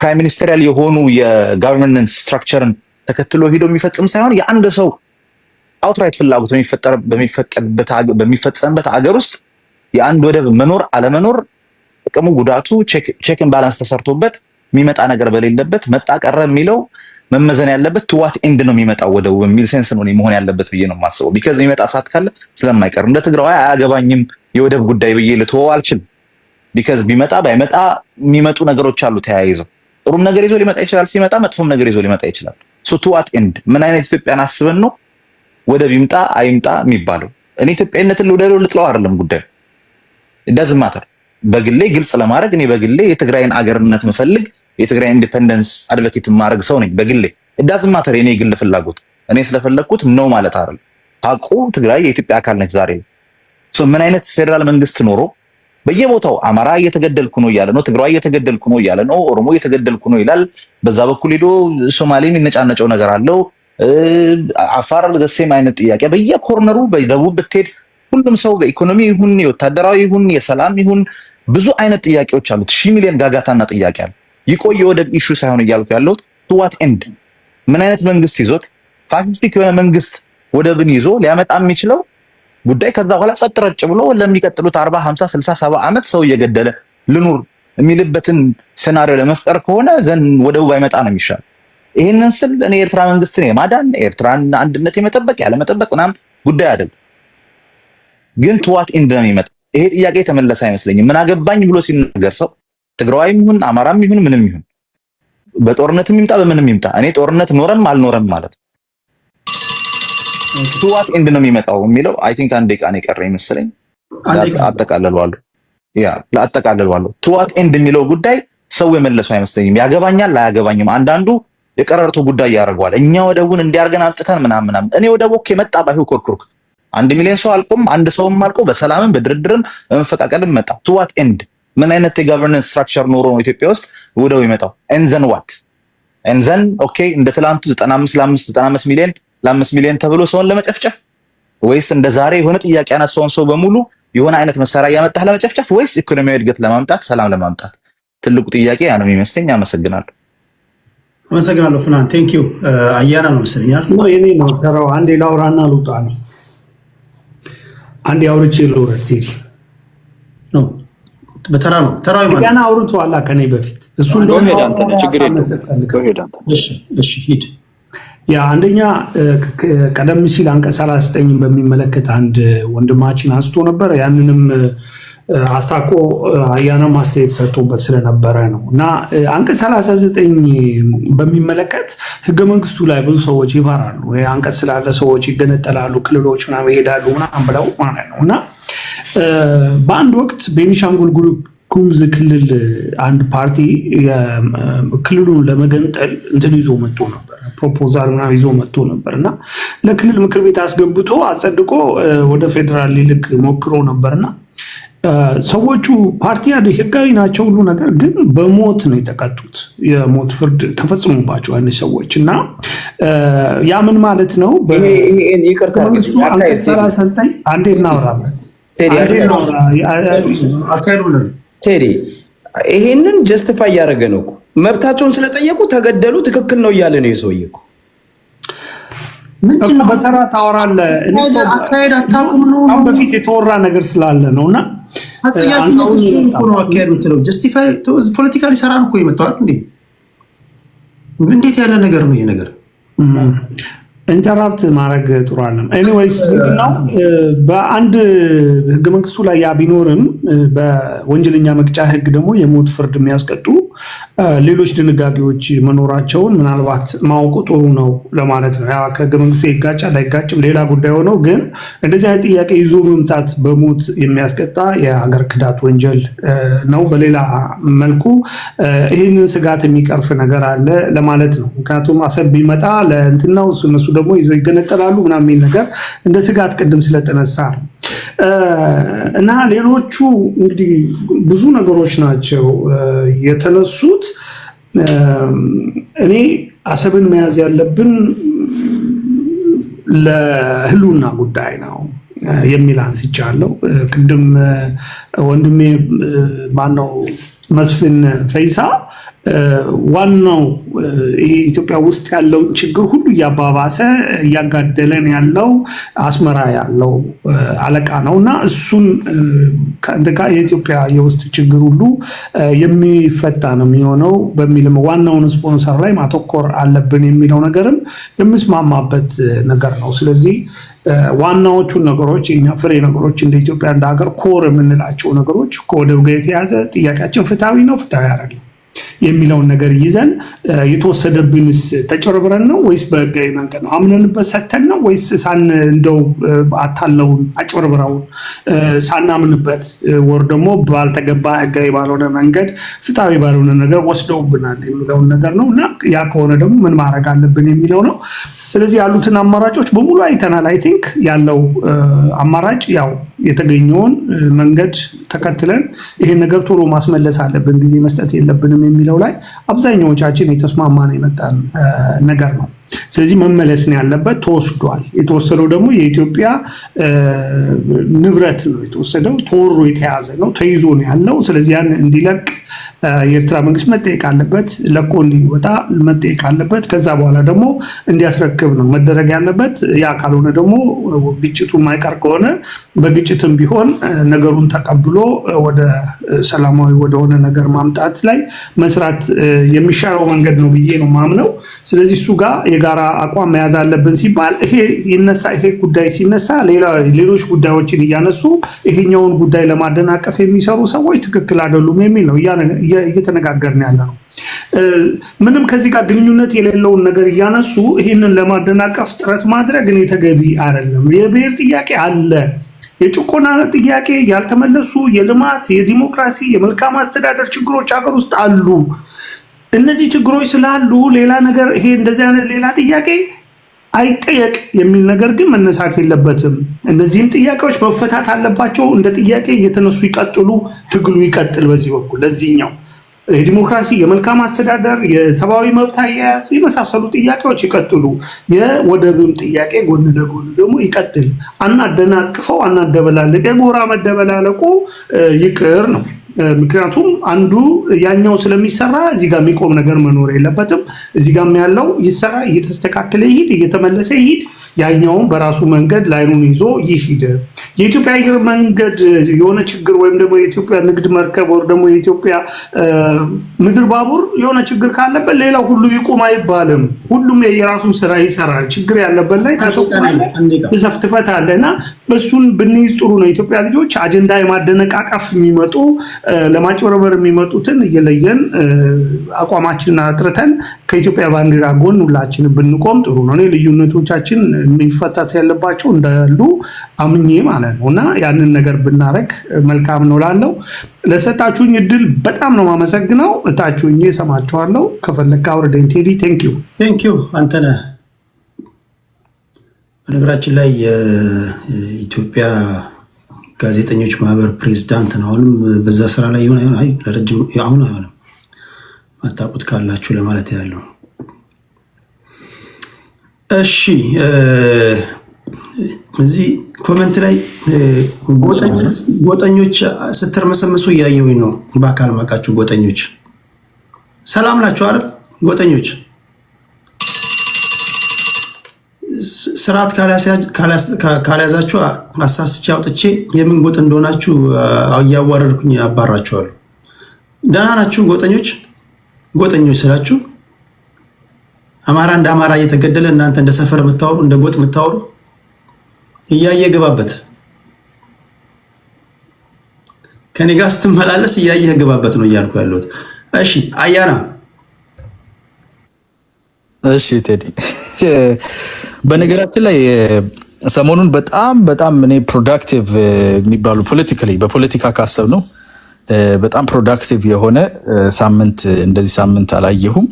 ፕራይም ሚኒስተሪያል የሆኑ የጋቨርናንስ ስትራክቸርን ተከትሎ ሄዶ የሚፈጽም ሳይሆን የአንድ ሰው አውትራይት ፍላጎት በሚፈጸምበት ሀገር ውስጥ የአንድ ወደብ መኖር አለመኖር ጥቅሙ ጉዳቱ ቼክን ባላንስ ተሰርቶበት የሚመጣ ነገር በሌለበት መጣ ቀረ የሚለው መመዘን ያለበት to what end ነው የሚመጣው ወደቡ በሚል ሴንስ ነው መሆን ያለበት ብዬ ነው የማስበው። ቢካዝ የሚመጣ ሰዓት ካለ ስለማይቀር እንደ ትግራዋይ አያገባኝም የወደብ ጉዳይ ብዬ ልተወው አልችልም። ቢካዝ ቢመጣ ባይመጣ የሚመጡ ነገሮች አሉ ተያይዘው ጥሩም ነገር ይዞ ሊመጣ ይችላል፣ ሲመጣ መጥፎም ነገር ይዞ ሊመጣ ይችላል። ሶ to what end ምን አይነት ኢትዮጵያን አስበን ነው ወደብ ይምጣ አይምጣ የሚባለው? እኔ ኢትዮጵያዊነትን ልውደደው ልጥለው አይደለም ጉዳዩ it doesn't matter። በግሌ ግልጽ ለማድረግ እኔ በግሌ የትግራይን አገርነት መፈልግ የትግራይ ኢንዲፔንደንስ አድቮኬት ማድረግ ሰው ነኝ በግሌ it doesn't matter። የኔ ግል ፍላጎት እኔ ስለፈለኩት ነው ማለት አይደለም። ሀቁ ትግራይ የኢትዮጵያ አካል ነች ዛሬ። ሶ ምን አይነት ፌደራል መንግስት ኖሮ በየቦታው አማራ እየተገደልኩ ነው እያለ ነው፣ ትግራይ እየተገደልኩ ነው እያለ ነው፣ ኦሮሞ እየተገደልኩ ነው ይላል። በዛ በኩል ሄዶ ሶማሌ የሚነጫነጨው ነገር አለው፣ አፋር ዘሴም አይነት ጥያቄ በየኮርነሩ በደቡብ ብትሄድ ሁሉም ሰው በኢኮኖሚ ይሁን የወታደራዊ ይሁን የሰላም ይሁን ብዙ አይነት ጥያቄዎች አሉት። 1 ሚሊዮን ጋጋታና ጥያቄ አለ። ይቆይ ወደብ ኢሹ ሳይሆን እያልኩ ያለሁት to what end ምን አይነት መንግስት ይዞት ፋክቲክ የሆነ መንግስት ወደብን ይዞ ሊያመጣ የሚችለው ጉዳይ ከዛ በኋላ ጸጥ ረጭ ብሎ ለሚቀጥሉት 40 50 60 70 ዓመት ሰው እየገደለ ልኑር የሚልበትን ሴናሪዮ ለመፍጠር ከሆነ ዘን ወደቡ ባይመጣ ነው የሚሻል። ይሄንን ስል እኔ ኤርትራ መንግስትን የማዳን ኤርትራን አንድነት የመጠበቅ ያለ መጠበቅ ምናምን ጉዳይ አይደለም። ግን to what end ነው የሚመጣ? ይሄ ጥያቄ ተመለሰ አይመስለኝም። ምን አገባኝ ብሎ ሲናገር ሰው ትግራዋይም ይሁን አማራም ይሁን ምንም ይሁን በጦርነትም ይምጣ በምንም ይምጣ እኔ ጦርነት ኖረም አልኖረም ማለት to what end ነው የሚመጣው የሚለው አይ ቲንክ አንድ ደቂቃ ነው የቀረኝ መሰለኝ። አጠቃለለዋለሁ to what end የሚለው ጉዳይ ሰው የመለሱ አይመስለኝም። ያገባኛል አያገባኝም። አንዳንዱ የቀረርቶ ጉዳይ ያደርገዋል። እኛ ወደቡን እንዲያርገን አምጥተን ምናምን እኔ ወደቡ ከመጣ ባይሁ ኮርኩርክ 1 ሚሊዮን ሰው አልቆም አንድ ሰውም አልቆ በሰላምም በድርድርም በመፈቃቀልም መጣ። ቱ ዋት ኤንድ ምን አይነት የጋቨርነንስ ስትራክቸር ኖሮ ነው ኢትዮጵያ ውስጥ ወደው ይመጣው? ኤንዘን ዋት ኤንዘን ኦኬ እንደ ትላንቱ 95 ሚሊዮን ለ5 ሚሊዮን ተብሎ ሰውን ለመጨፍጨፍ ወይስ እንደ ዛሬ የሆነ ጥያቄ ያነሳውን ሰው በሙሉ የሆነ አይነት መሳሪያ ያመጣህ ለመጨፍጨፍ ወይስ ኢኮኖሚያዊ እድገት ለማምጣት ሰላም ለማምጣት? ትልቁ ጥያቄ ያ ነው የሚመስለኝ። አመሰግናለሁ። አመሰግናለሁ ፍናን ቴንክ ዩ። አያና ነው መሰለኛል ነው የኔ ነው ተራው። አንዴ ላውራና ልውጣ ነው። አንዴ አውርቼ ልውረድ ቴዲ ነው በተራ ነው ተራው ማለት ገና አውርቷላ ከኔ በፊት እሱ እንደሆነ ችግር የለም። እሺ ሂድ። ያ አንደኛ ቀደም ሲል አንቀጽ 39 በሚመለከት አንድ ወንድማችን አንስቶ ነበር። ያንንም አስታቆ አያና ማስተያየት ሰጥቶበት ስለነበረ ነው እና አንቀጽ 39 በሚመለከት ህገ መንግስቱ ላይ ብዙ ሰዎች ይፈራሉ። ወይ አንቀጽ ስላለ ሰዎች ይገነጠላሉ፣ ክልሎች ምናምን ይሄዳሉ ምናምን ብለው ማለት ነው እና በአንድ ወቅት ቤኒሻንጉል ጉሙዝ ክልል አንድ ፓርቲ ክልሉን ለመገንጠል እንትን ይዞ መጥቶ ነበር፣ ፕሮፖዛል ምናምን ይዞ መጥቶ ነበር እና ለክልል ምክር ቤት አስገብቶ አጸድቆ ወደ ፌዴራል ሊልክ ሞክሮ ነበርና ሰዎቹ ፓርቲ ህጋዊ ናቸው ሁሉ ነገር፣ ግን በሞት ነው የተቀጡት። የሞት ፍርድ ተፈጽሞባቸዋል እነዚህ ሰዎች እና ያ ምን ማለት ነው? ይቅርታ አንዴ እናወራለን ቴዲ ይሄንን ጀስቲፋይ እያደረገ ነው እኮ። መብታቸውን ስለጠየቁ ተገደሉ፣ ትክክል ነው እያለ ነው የሰውዬ እኮ። በተራ ታወራለህ። አካሄድ አታውቁም ነው። አሁን በፊት የተወራ ነገር ስላለ ነው እና ጀስቲፋይ ፖለቲካሊ ሰራ እኮ ይመጣዋል እንዴ? እንዴት ያለ ነገር ነው ይሄ ነገር? ኢንተራፕት ማድረግ ጥሩ አለም። ኤኒዌይስ ነው በአንድ ህገ መንግስቱ ላይ ያ ቢኖርም በወንጀለኛ መቅጫ ህግ ደግሞ የሞት ፍርድ የሚያስቀጡ ሌሎች ድንጋጌዎች መኖራቸውን ምናልባት ማወቁ ጥሩ ነው ለማለት ነው። ያ ከህገ መንግስቱ ይጋጫል አይጋጭም ሌላ ጉዳይ ሆነው፣ ግን እንደዚህ አይነት ጥያቄ ይዞ መምጣት በሞት የሚያስቀጣ የሀገር ክዳት ወንጀል ነው። በሌላ መልኩ ይህንን ስጋት የሚቀርፍ ነገር አለ ለማለት ነው። ምክንያቱም አሰብ ቢመጣ ለእንትን ነው እነሱ ደግሞ ይዘው ይገነጠላሉ ምናምን የሚል ነገር እንደ ስጋት ቅድም ስለተነሳ ነው። እና ሌሎቹ እንግዲህ ብዙ ነገሮች ናቸው የተነሱት። እኔ አሰብን መያዝ ያለብን ለህልውና ጉዳይ ነው የሚል አንስቻለሁ። ቅድም ወንድሜ ማነው መስፍን ፈይሳ ዋናው ይሄ ኢትዮጵያ ውስጥ ያለውን ችግር ሁሉ እያባባሰ እያጋደለን ያለው አስመራ ያለው አለቃ ነው እና እሱን የኢትዮጵያ የውስጥ ችግር ሁሉ የሚፈታ ነው የሚሆነው በሚልም ዋናውን ስፖንሰር ላይ ማተኮር አለብን የሚለው ነገርም የምስማማበት ነገር ነው። ስለዚህ ዋናዎቹን ነገሮች የኛ ፍሬ ነገሮች እንደ ኢትዮጵያ እንደ ሀገር ኮር የምንላቸው ነገሮች ከወደብ ጋር የተያዘ ጥያቄያችን ፍትሐዊ ነው ፍትሐዊ አይደለም የሚለውን ነገር ይዘን የተወሰደብንስ ተጨረብረን ነው ወይስ በህጋዊ መንገድ ነው አምነንበት ሰተን ነው ወይስ እንደው አታለውን አጭበርብረውን ሳናምንበት ወር ደግሞ ባልተገባ ህጋዊ ባልሆነ መንገድ ፍትሐዊ ባልሆነ ነገር ወስደውብናል የሚለውን ነገር ነው እና ያ ከሆነ ደግሞ ምን ማድረግ አለብን የሚለው ነው። ስለዚህ ያሉትን አማራጮች በሙሉ አይተናል። አይ ቲንክ ያለው አማራጭ ያው የተገኘውን መንገድ ተከትለን ይሄን ነገር ቶሎ ማስመለስ አለብን፣ ጊዜ መስጠት የለብንም የሚለው ላይ አብዛኛዎቻችን የተስማማን የመጣን ነገር ነው። ስለዚህ መመለስ ነው ያለበት። ተወስዷል። የተወሰደው ደግሞ የኢትዮጵያ ንብረት ነው የተወሰደው፣ ተወሮ የተያዘ ነው፣ ተይዞ ነው ያለው። ስለዚህ ያን እንዲለቅ የኤርትራ መንግስት መጠየቅ አለበት፣ ለቆ እንዲወጣ መጠየቅ አለበት። ከዛ በኋላ ደግሞ እንዲያስረክብ ነው መደረግ ያለበት። ያ ካልሆነ ደግሞ ግጭቱ የማይቀር ከሆነ በግጭትም ቢሆን ነገሩን ተቀብሎ ወደ ሰላማዊ ወደሆነ ነገር ማምጣት ላይ መስራት የሚሻለው መንገድ ነው ብዬ ነው ማምነው። ስለዚህ እሱ ጋር የጋራ አቋም መያዝ አለብን ሲባል ይሄ ጉዳይ ሲነሳ ሌሎች ጉዳዮችን እያነሱ ይሄኛውን ጉዳይ ለማደናቀፍ የሚሰሩ ሰዎች ትክክል አይደሉም የሚል ነው እየተነጋገርን ያለ ነው። ምንም ከዚህ ጋር ግንኙነት የሌለውን ነገር እያነሱ ይህንን ለማደናቀፍ ጥረት ማድረግ እኔ ተገቢ አይደለም። የብሔር ጥያቄ አለ፣ የጭቆና ጥያቄ፣ ያልተመለሱ የልማት፣ የዲሞክራሲ፣ የመልካም አስተዳደር ችግሮች ሀገር ውስጥ አሉ። እነዚህ ችግሮች ስላሉ ሌላ ነገር ይሄ እንደዚህ አይነት ሌላ ጥያቄ አይጠየቅ የሚል ነገር ግን መነሳት የለበትም። እነዚህም ጥያቄዎች መፈታት አለባቸው። እንደ ጥያቄ እየተነሱ ይቀጥሉ፣ ትግሉ ይቀጥል። በዚህ በኩል ለዚህኛው የዲሞክራሲ፣ የመልካም አስተዳደር፣ የሰብአዊ መብት አያያዝ የመሳሰሉ ጥያቄዎች ይቀጥሉ። የወደብም ጥያቄ ጎን ለጎን ደግሞ ይቀጥል። አናደናቅፈው፣ አናደበላለቅ። የጎራ መደበላለቁ ይቅር ነው። ምክንያቱም አንዱ ያኛው ስለሚሰራ እዚህ ጋር የሚቆም ነገር መኖር የለበትም። እዚህ ጋር ያለው ይሰራ፣ እየተስተካከለ ይሄድ፣ እየተመለሰ ይሄድ። ያኛውን በራሱ መንገድ ላይኑን ይዞ ይሂድ። የኢትዮጵያ አየር መንገድ የሆነ ችግር ወይም ደግሞ የኢትዮጵያ ንግድ መርከብ ወይም ደግሞ የኢትዮጵያ ምድር ባቡር የሆነ ችግር ካለበት ሌላው ሁሉ ይቁም አይባልም። ሁሉም የራሱን ስራ ይሰራል። ችግር ያለበት ላይ ትፈታለህ እና እሱን ብንይዝ ጥሩ ነው። የኢትዮጵያ ልጆች አጀንዳ የማደነቃቀፍ የሚመጡ ለማጭበርበር የሚመጡትን እየለየን አቋማችንን አጥርተን ከኢትዮጵያ ባንዲራ ጎን ሁላችን ብንቆም ጥሩ ነው። ልዩነቶቻችን የሚፈታት ያለባቸው እንዳሉ አምኜ ማለት ነው እና ያንን ነገር ብናረግ መልካም ነው ላለው ለሰጣችሁኝ እድል በጣም ነው ማመሰግነው። እታችሁኝ ሰማችኋለሁ። ከፈለካ አውርደኝ ቴዲ። ቴንክ ዩ አንተነህ። በነገራችን ላይ የኢትዮጵያ ጋዜጠኞች ማህበር ፕሬዝዳንት ነው። አሁንም በዛ ስራ ላይ ይሆን አይ ለረጅም አሁን አይሆንም ማታውቁት ካላችሁ ለማለት ያለው። እሺ እዚህ ኮሜንት ላይ ጎጠኞች ስትርመሰመሱ እያየሁኝ ነው። በአካል ማቃችሁ ጎጠኞች ሰላም ናችሁ አይደል? ጎጠኞች ስርዓት ካልያዛችሁ አሳስቼ አውጥቼ የምን ጎጥ እንደሆናችሁ እያዋረድኩኝ አባራችኋለሁ። ደህና ናችሁ ጎጠኞች? ጎጠኞች ስላችሁ አማራ እንደ አማራ እየተገደለ እናንተ እንደ ሰፈር የምታወሩ እንደ ጎጥ የምታወሩ እያየ ገባበት። ከኔ ጋር ስትመላለስ እያየ ገባበት ነው እያልኩ ያለሁት። እሺ አያና። እሺ ቴዲ፣ በነገራችን ላይ ሰሞኑን በጣም እኔ ፕሮዳክቲቭ የሚባሉ ፖለቲካሊ በፖለቲካ ካሰብ ነው በጣም ፕሮዳክቲቭ የሆነ ሳምንት እንደዚህ ሳምንት አላየሁም።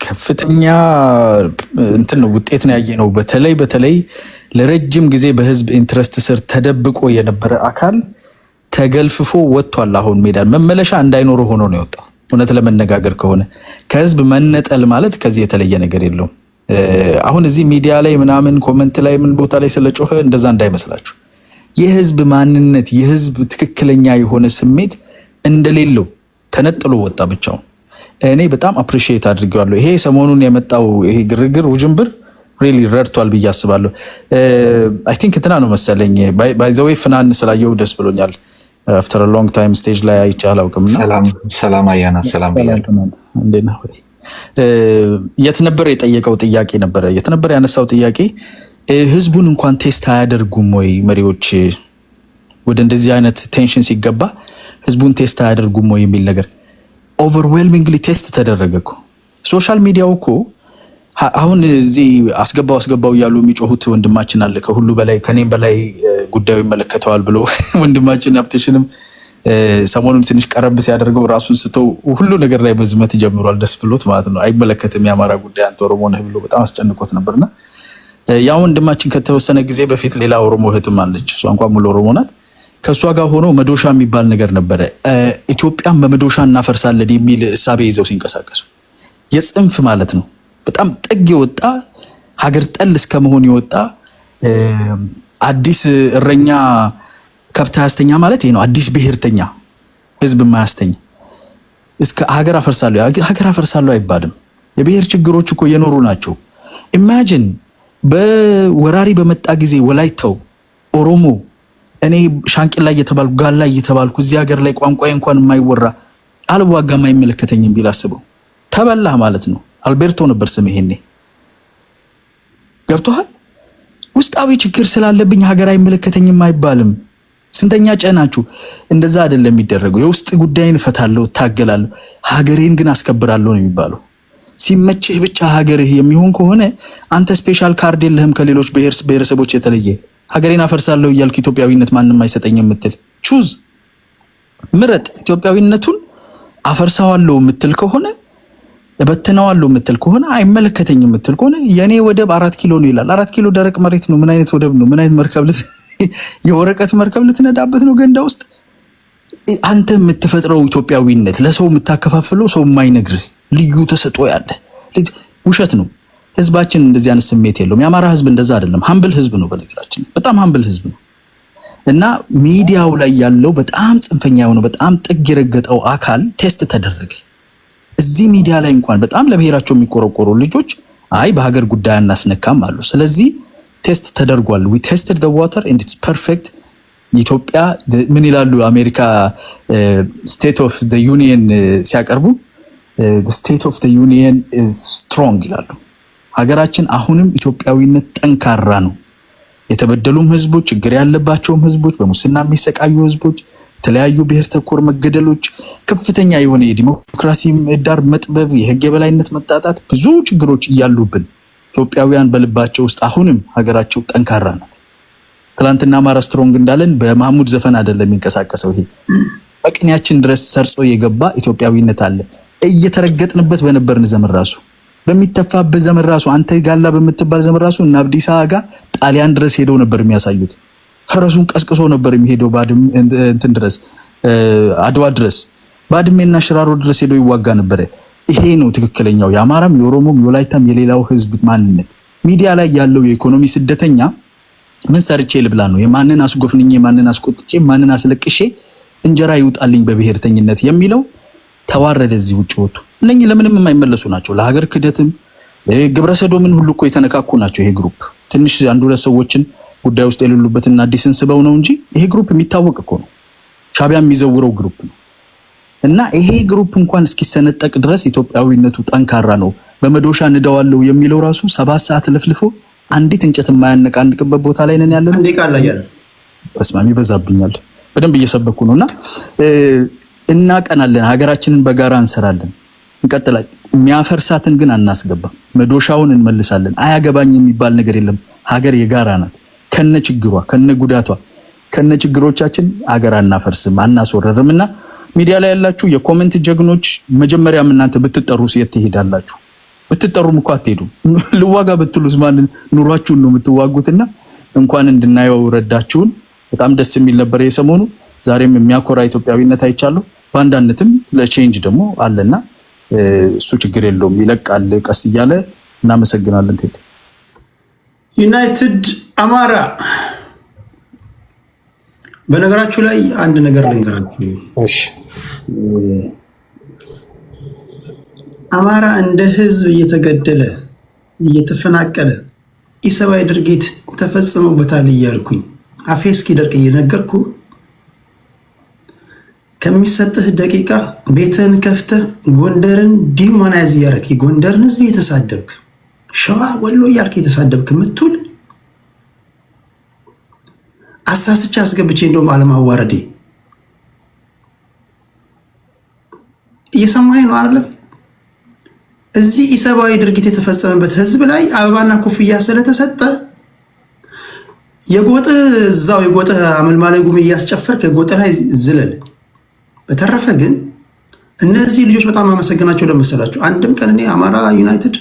ከፍተኛ እንትን ነው ውጤት ነው ያየነው። በተለይ ለረጅም ጊዜ በህዝብ ኢንትረስት ስር ተደብቆ የነበረ አካል ተገልፍፎ ወጥቷል። አሁን ሜዳን መመለሻ እንዳይኖረው ሆኖ ነው የወጣው። እውነት ለመነጋገር ከሆነ ከህዝብ መነጠል ማለት ከዚህ የተለየ ነገር የለውም። አሁን እዚህ ሚዲያ ላይ ምናምን ኮመንት ላይ ምን ቦታ ላይ ስለጮኸ እንደዛ እንዳይመስላችሁ። የህዝብ ማንነት የህዝብ ትክክለኛ የሆነ ስሜት እንደሌለው ተነጥሎ ወጣ ብቻውን። እኔ በጣም አፕሪሺየት አድርጌዋለሁ። ይሄ ሰሞኑን የመጣው ይሄ ግርግር ውጅንብር ሪሊ ረድቷል ብዬ አስባለሁ። አይ ቲንክ እንትና ነው መሰለኝ ባይ ዘ ዌይ ፍናን ስላየው ደስ ብሎኛል። አፍተር አ ሎንግ ታይም ስቴጅ ላይ አይቼ አላውቅምና ሰላም አያና ሰላም እንዴና ወይ የት ነበር የጠየቀው ጥያቄ ነበረ። የት ነበር ያነሳው ጥያቄ ህዝቡን እንኳን ቴስት አያደርጉም ወይ መሪዎች? ወደ እንደዚህ አይነት ቴንሽን ሲገባ ህዝቡን ቴስት አያደርጉም ወይ የሚል ነገር ኦቨርዌልሚንግሊ ቴስት ተደረገ እኮ። ሶሻል ሚዲያው እኮ አሁን እዚህ አስገባው እያሉ የሚጮሁት ወንድማችን አለ ከሁሉ በላይ ከኔም በላይ ጉዳዩ ይመለከተዋል ብሎ ወንድማችን ሀብትሽንም ሰሞኑን ትንሽ ቀረብ ሲያደርገው ራሱን ስተው ሁሉ ነገር ላይ መዝመት ጀምሯል። ደስ ብሎት ማለት ነው። አይመለከትም የአማራ ጉዳይ አንተ ኦሮሞ ነህ ብሎ በጣም አስጨንቆት ነበርና ያ ወንድማችን ከተወሰነ ጊዜ በፊት ሌላ ኦሮሞ እህትም አለች። እሷ እንኳን ሙሉ ኦሮሞ ናት። ከእሷ ጋር ሆኖ መዶሻ የሚባል ነገር ነበረ። ኢትዮጵያን በመዶሻ እናፈርሳለን የሚል እሳቤ ይዘው ሲንቀሳቀሱ የጽንፍ ማለት ነው። በጣም ጥግ የወጣ ሀገር ጠል እስከመሆን የወጣ አዲስ እረኛ ከብት አያስተኛ ማለት ይሄ ነው። አዲስ ብሔርተኛ ህዝብ ማያስተኛ እስከ ሀገር አፈርሳለሁ አይባልም። የብሔር ችግሮች እኮ የኖሩ ናቸው። ኢማጂን በወራሪ በመጣ ጊዜ ወላይታው ኦሮሞ እኔ ሻንቂላ እየተባልኩ ጋላ እየተባልኩ እዚህ ሀገር ላይ ቋንቋዬ እንኳን የማይወራ አልዋጋም አይመለከተኝም ቢል አስበው። ተበላህ ማለት ነው። አልቤርቶ ነበር ስም ይሄኔ ገብቶሃል። ውስጣዊ ችግር ስላለብኝ ሀገር አይመለከተኝም አይባልም። ስንተኛ ጨናችሁ? እንደዛ አይደለም የሚደረገው። የውስጥ ጉዳይን እፈታለሁ፣ እታገላለሁ፣ ሀገሬን ግን አስከብራለሁ ነው የሚባለው። ሲመችህ ብቻ ሀገርህ የሚሆን ከሆነ አንተ ስፔሻል ካርድ የለህም ከሌሎች ብሔረሰቦች የተለየ። ሀገሬን አፈርሳለሁ እያልክ ኢትዮጵያዊነት ማንም አይሰጠኝም የምትል ቹዝ ምረጥ። ኢትዮጵያዊነቱን አፈርሳዋለሁ የምትል ከሆነ እበትነዋለሁ የምትል ከሆነ አይመለከተኝም የምትል ከሆነ የኔ ወደብ 4 ኪሎ ነው ይላል። 4 ኪሎ ደረቅ መሬት ነው። ምን አይነት ወደብ ነው? ምን አይነት መርከብ የወረቀት መርከብ ልትነዳበት ነው ገንዳ ውስጥ? አንተ የምትፈጥረው ኢትዮጵያዊነት ለሰው የምታከፋፍለው ሰው የማይነግርህ ልዩ ተሰጥኦ ያለ ውሸት ነው። ህዝባችን እንደዚህ አይነት ስሜት የለውም። የአማራ ህዝብ እንደዛ አይደለም። ሀምብል ህዝብ ነው። በነገራችን በጣም ሀምብል ህዝብ ነው። እና ሚዲያው ላይ ያለው በጣም ጽንፈኛ የሆነው በጣም ጥግ የረገጠው አካል ቴስት ተደረገ። እዚህ ሚዲያ ላይ እንኳን በጣም ለብሔራቸው የሚቆረቆሩ ልጆች አይ በሀገር ጉዳይ አናስነካም አሉ። ስለዚህ ቴስት ተደርጓል። we tested the water and it's perfect። ኢትዮጵያ ምን ይላሉ አሜሪካ ስቴት ኦፍ ዘ ዩኒየን ሲያቀርቡ ስቴት ኦፍ ዘ ዩኒየን is strong ይላሉ። ሀገራችን አሁንም ኢትዮጵያዊነት ጠንካራ ነው። የተበደሉም ህዝቦች፣ ችግር ያለባቸውም ህዝቦች፣ በሙስና የሚሰቃዩ ህዝቦች፣ የተለያዩ ብሔር ተኮር መገደሎች፣ ከፍተኛ የሆነ የዲሞክራሲ ምህዳር መጥበብ፣ የህግ የበላይነት መጣጣት፣ ብዙ ችግሮች እያሉብን ኢትዮጵያውያን በልባቸው ውስጥ አሁንም ሀገራቸው ጠንካራ ናት። ትላንትና አማራ ስትሮንግ እንዳለን በማህሙድ ዘፈን አይደለም የሚንቀሳቀሰው። ይሄ በቅንያችን ድረስ ሰርጾ የገባ ኢትዮጵያዊነት አለ። እየተረገጥንበት በነበርን ዘመን ራሱ በሚተፋበት ዘመን ራሱ አንተ ጋላ በምትባል ዘመን ራሱ እና አብዲሳ አጋ ጣሊያን ድረስ ሄደው ነበር የሚያሳዩት። ፈረሱን ቀስቅሶ ነበር የሚሄደው ባድም እንትን ድረስ አድዋ ድረስ ባድሜና ሽራሮ ድረስ ሄደው ይዋጋ ነበር። ይሄ ነው ትክክለኛው የአማራም የኦሮሞም የወላይታም የሌላው ህዝብ ማንነት። ሚዲያ ላይ ያለው የኢኮኖሚ ስደተኛ ምን ሰርቼ ልብላ ነው? የማንን አስጎፍንኜ ማንን አስቆጥጬ ማንን አስለቅሼ እንጀራ ይውጣልኝ በብሔርተኝነት የሚለው ተዋረደ። እዚህ ውጭ ወጡ። እነኚህ ለምንም የማይመለሱ ናቸው። ለሀገር ክደትም ግብረሰዶምን ሁሉ እኮ የተነካኩ ናቸው። ይሄ ግሩፕ ትንሽ አንድ ሁለት ሰዎችን ጉዳይ ውስጥ የሌሉበትና አዲስን ስበው ነው እንጂ ይሄ ግሩፕ የሚታወቅ እኮ ነው። ሻቢያ የሚዘውረው ግሩፕ ነው። እና ይሄ ግሩፕ እንኳን እስኪሰነጠቅ ድረስ ኢትዮጵያዊነቱ ጠንካራ ነው። በመዶሻ ንደዋለው የሚለው ራሱ 7 ሰዓት ለፍልፎ አንዲት እንጨት የማያነቃንቅበት ቦታ ላይ ነን ያለን። እንዴ ቃል ላይ ያለ በስማሚ ይበዛብኛል። በደንብ እየሰበኩ ነውና እናቀናለን። ሀገራችንን በጋራ እንሰራለን፣ እንቀጥላለን። የሚያፈርሳትን ግን አናስገባም። መዶሻውን እንመልሳለን። አያገባኝ የሚባል ነገር የለም። ሀገር የጋራ ናት። ከነ ችግሯ ከነ ጉዳቷ ከነ ችግሮቻችን ሀገር አናፈርስም፣ አናስወረርምና ሚዲያ ላይ ያላችሁ የኮሜንት ጀግኖች መጀመሪያም እናንተ ብትጠሩ የት ትሄዳላችሁ? ብትጠሩም እኮ አትሄዱም። ልዋጋ ብትሉስ ማንን ኑሯችሁን ነው የምትዋጉትና እንኳን እንድናየው ረዳችሁን። በጣም ደስ የሚል ነበር የሰሞኑ። ዛሬም የሚያኮራ ኢትዮጵያዊነት አይቻለሁ። ባንዳነትም ለቼንጅ ደግሞ አለና እሱ ችግር የለውም፣ ይለቃል ቀስ እያለ። እናመሰግናለን። ቴድ ዩናይትድ አማራ። በነገራችሁ ላይ አንድ ነገር ልንገራችሁ። እሺ አማራ እንደ ህዝብ እየተገደለ እየተፈናቀለ ኢሰብአዊ ድርጊት ተፈጽሞበታል እያልኩኝ አፌ እስኪደርቅ እየነገርኩ ከሚሰጥህ ደቂቃ ቤትህን ከፍተህ ጎንደርን ዲሁማናይዝ እያደረክ የጎንደርን ህዝብ እየተሳደብክ ሸዋ ወሎ እያልክ የተሳደብክ የምትውል አሳስቻ አስገብቼ እንደውም አለማዋረዴ እየሰማኸኝ ነው አይደለም? እዚህ ኢሰብአዊ ድርጊት የተፈጸመበት ህዝብ ላይ አበባና ኮፍያ ስለተሰጠ የጎጥ እዛው የጎጥ አመልማለ ጉሜ እያስጨፈርክ የጎጥ ላይ ዝለል። በተረፈ ግን እነዚህ ልጆች በጣም አመሰግናቸው ለመሰላችሁ። አንድም ቀን እኔ አማራ ዩናይትድ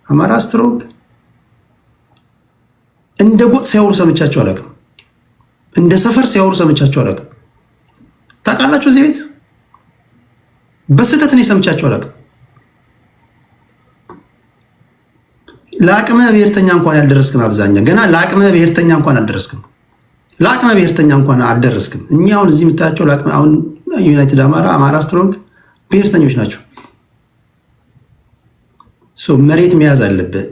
አማራ ስትሮንግ እንደ ጎጥ ሲያወሩ ሰምቻቸው አላውቅም። እንደ ሰፈር ሲያወሩ ሰምቻቸው አላውቅም። ታውቃላችሁ፣ እዚህ ቤት በስህተት እኔ ሰምቻቸው አላውቅም። ለአቅመ ብሔርተኛ እንኳን ያልደረስክም፣ አብዛኛው ገና ለአቅመ ብሔርተኛ እንኳን አልደረስክም። ለአቅመ ብሔርተኛ እንኳን አልደረስክም። እኛ አሁን እዚህ የምታያቸው ለአቅመ አሁን ዩናይትድ አማራ ስትሮንግ ብሔርተኞች ናቸው። መሬት መያዝ አለብህ።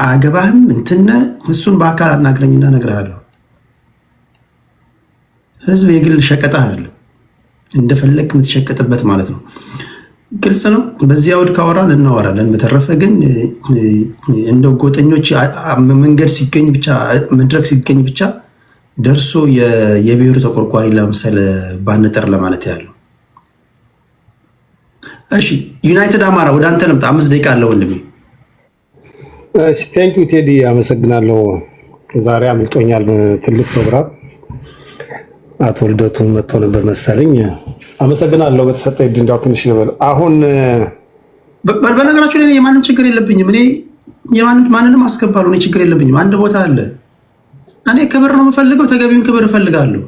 አገባህም እንትነ እሱን በአካል አናግረኝና እነግርሃለሁ። ህዝብ የግል ሸቀጣ አይደለም፣ እንደፈለግ የምትሸቀጥበት ማለት ነው። ግልጽ ነው። በዚህ አውድ ካወራን እናወራለን። በተረፈ ግን እንደው ጎጠኞች መንገድ ሲገኝ ብቻ መድረክ ሲገኝ ብቻ ደርሶ የብሔሩ ተቆርቋሪ ለምሳሌ ባነጠር ለማለት ያለው። እሺ ዩናይትድ አማራ ወደ አንተ ልምጣ። 5 ደቂቃ አለ ወንድሜ። እሺ ቴንክ ዩ ቴዲ፣ አመሰግናለሁ። ዛሬ አምልጦኛል ትልቅ ፕሮግራም አቶ ልደቱ መጥቶ ነበር መሰለኝ። አመሰግናለሁ በተሰጠኝ እድል እንዳው ትንሽ ልበል። አሁን በነገራችሁ ላይ የማንም ችግር የለብኝም። እኔ ማንንም አስገባለሁ። እኔ ችግር የለብኝም። አንድ ቦታ አለ። እኔ ክብር ነው የምፈልገው፣ ተገቢውን ክብር እፈልጋለሁ።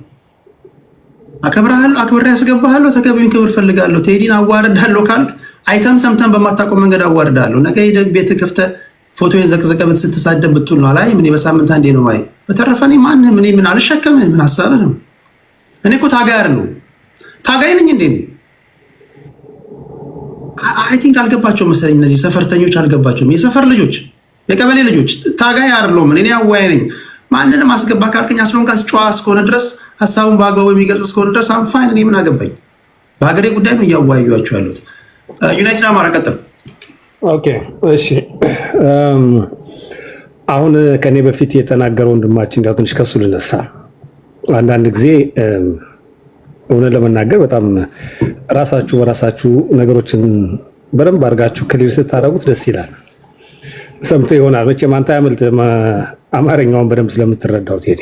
አከብርሃለሁ፣ አክብሬ ያስገባሃለሁ፣ ተገቢውን ክብር እፈልጋለሁ። ቴዲን አዋርዳለሁ ካልክ አይተም ሰምተን በማታውቀው መንገድ አዋርዳለሁ። ነገ ሄደህ ቤት ከፍተህ ፎቶ የዘቅዘቀበት ስትሳደብ ብትውል ነው አላይ ምን በሳምንት አንዴ ነው ማይ። በተረፈ እኔ ማንንም እኔ ምን አልሸከምህ ምን ሐሳብህ ነው? እኔ እኮ ታጋይ አይደለሁም። ታጋይ ነኝ እንዴ? አይ ቲንክ አልገባቸውም መሰለኝ እነዚህ ሰፈርተኞች አልገባቸውም። የሰፈር ልጆች የቀበሌ ልጆች ታጋይ አይደለሁም። እኔ አዋይ ነኝ። ማንንም አስገባ ካልከኝ አስሎንካስ ጨዋ እስከሆነ ድረስ ሐሳቡን በአግባቡ የሚገልጽ እስከሆነ ድረስ አም ፋይን። እኔ ምን አገባኝ? በሀገሬ ጉዳይ ነው እያዋያችሁ ያሉት። ዩናይትድ አማራ ቀጥል። ኦኬ እሺ። አሁን ከኔ በፊት የተናገረው ወንድማችን እንዳው ትንሽ ከሱ ልነሳ። አንዳንድ ጊዜ እውነት ለመናገር በጣም ራሳችሁ በራሳችሁ ነገሮችን በደንብ አድርጋችሁ ክሊር ስታደርጉት ደስ ይላል። ሰምቶ ይሆናል መቼም አንተ አያመልጥም፣ አማርኛውን በደንብ ስለምትረዳው ቴዲ።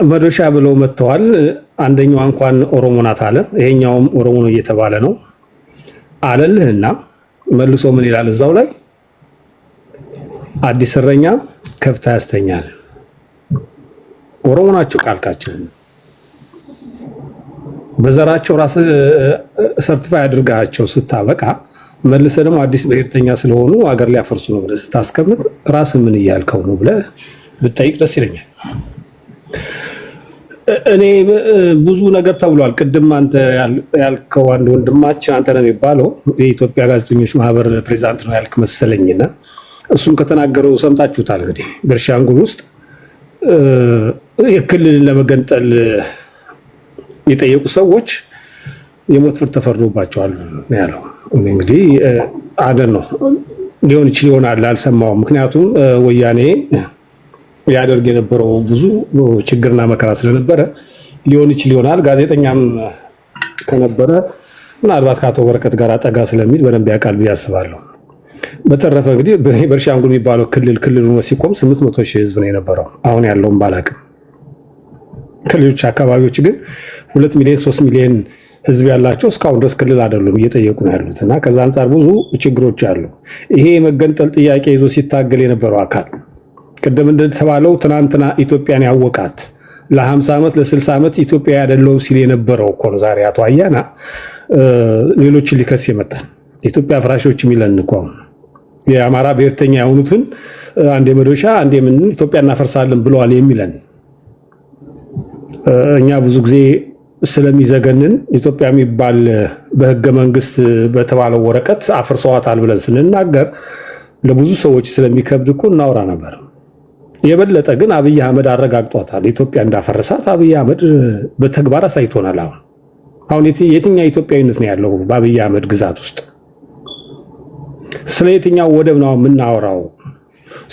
መዶሻ ብለው መጥተዋል። አንደኛው እንኳን ኦሮሞ ናት አለ፣ ይሄኛውም ኦሮሞ ነው እየተባለ ነው አለልህና መልሶ ምን ይላል እዛው ላይ አዲስ እረኛ ከብት ያስተኛል። ኦሮሞ ናቸው ቃልካቸው በዘራቸው ራስ ሰርቲፋይ አድርጋቸው ስታበቃ መልሰ ደግሞ አዲስ ብሔርተኛ ስለሆኑ አገር ሊያፈርሱ ነው ብለህ ስታስቀምጥ ራስ ምን እያልከው ነው ብለህ ብትጠይቅ ደስ ይለኛል። እኔ ብዙ ነገር ተብሏል። ቅድም አንተ ያልከው አንድ ወንድማችን አንተ ነው የሚባለው የኢትዮጵያ ጋዜጠኞች ማህበር ፕሬዚዳንት ነው ያልክ መሰለኝና እሱም ከተናገረው ሰምታችሁታል። እንግዲህ ቤንሻንጉል ውስጥ የክልልን ለመገንጠል የጠየቁ ሰዎች የሞት ፍርድ ተፈርዶባቸዋል ያለው። እንግዲህ አደን ነው ሊሆን ይችላል አልሰማውም። ምክንያቱም ወያኔ ያደርግ የነበረው ብዙ ችግርና መከራ ስለነበረ ሊሆን ይችላል። ጋዜጠኛም ከነበረ ምናልባት ከአቶ በረከት ጋር አጠጋ ስለሚል በደንብ ያውቃል ብዬ አስባለሁ። በተረፈ እንግዲህ ቤንሻንጉል የሚባለው ክልል ሆኖ ሲቆም 800,000 ህዝብ ነው የነበረው። አሁን ያለውን ባላቅም ከሌሎች አካባቢዎች ግን 2 ሚሊዮን 3 ሚሊዮን ህዝብ ያላቸው እስካሁን ድረስ ክልል አይደሉም እየጠየቁ ነው ያሉት እና ከዛ አንጻር ብዙ ችግሮች አሉ። ይሄ የመገንጠል ጥያቄ ይዞ ሲታገል የነበረው አካል ቅድም እንደተባለው ትናንትና ኢትዮጵያን ያወቃት ለ50 ዓመት ለ60 ዓመት ኢትዮጵያ ያደለው ሲል የነበረው እኮ ነው ዛሬ አቶ አያና ሌሎችን ሊከስ የመጣ ኢትዮጵያ ፍራሾች የሚለን እኮ የአማራ ብሔርተኛ የሆኑትን አንዴ መዶሻ አንዴ ምን ኢትዮጵያ እናፈርሳለን ብለዋል የሚለን እኛ ብዙ ጊዜ ስለሚዘገንን ኢትዮጵያ የሚባል በህገ መንግስት በተባለው ወረቀት አፍርሰዋታል ብለን ስንናገር ለብዙ ሰዎች ስለሚከብድ እኮ እናወራ ነበር። የበለጠ ግን አብይ አህመድ አረጋግጧታል። ኢትዮጵያ እንዳፈረሳት አብይ አህመድ በተግባር አሳይቶናል። አሁን የትኛው ኢትዮጵያዊነት ነው ያለው በአብይ አህመድ ግዛት ውስጥ? ስለ የትኛው ወደብ ነው የምናወራው?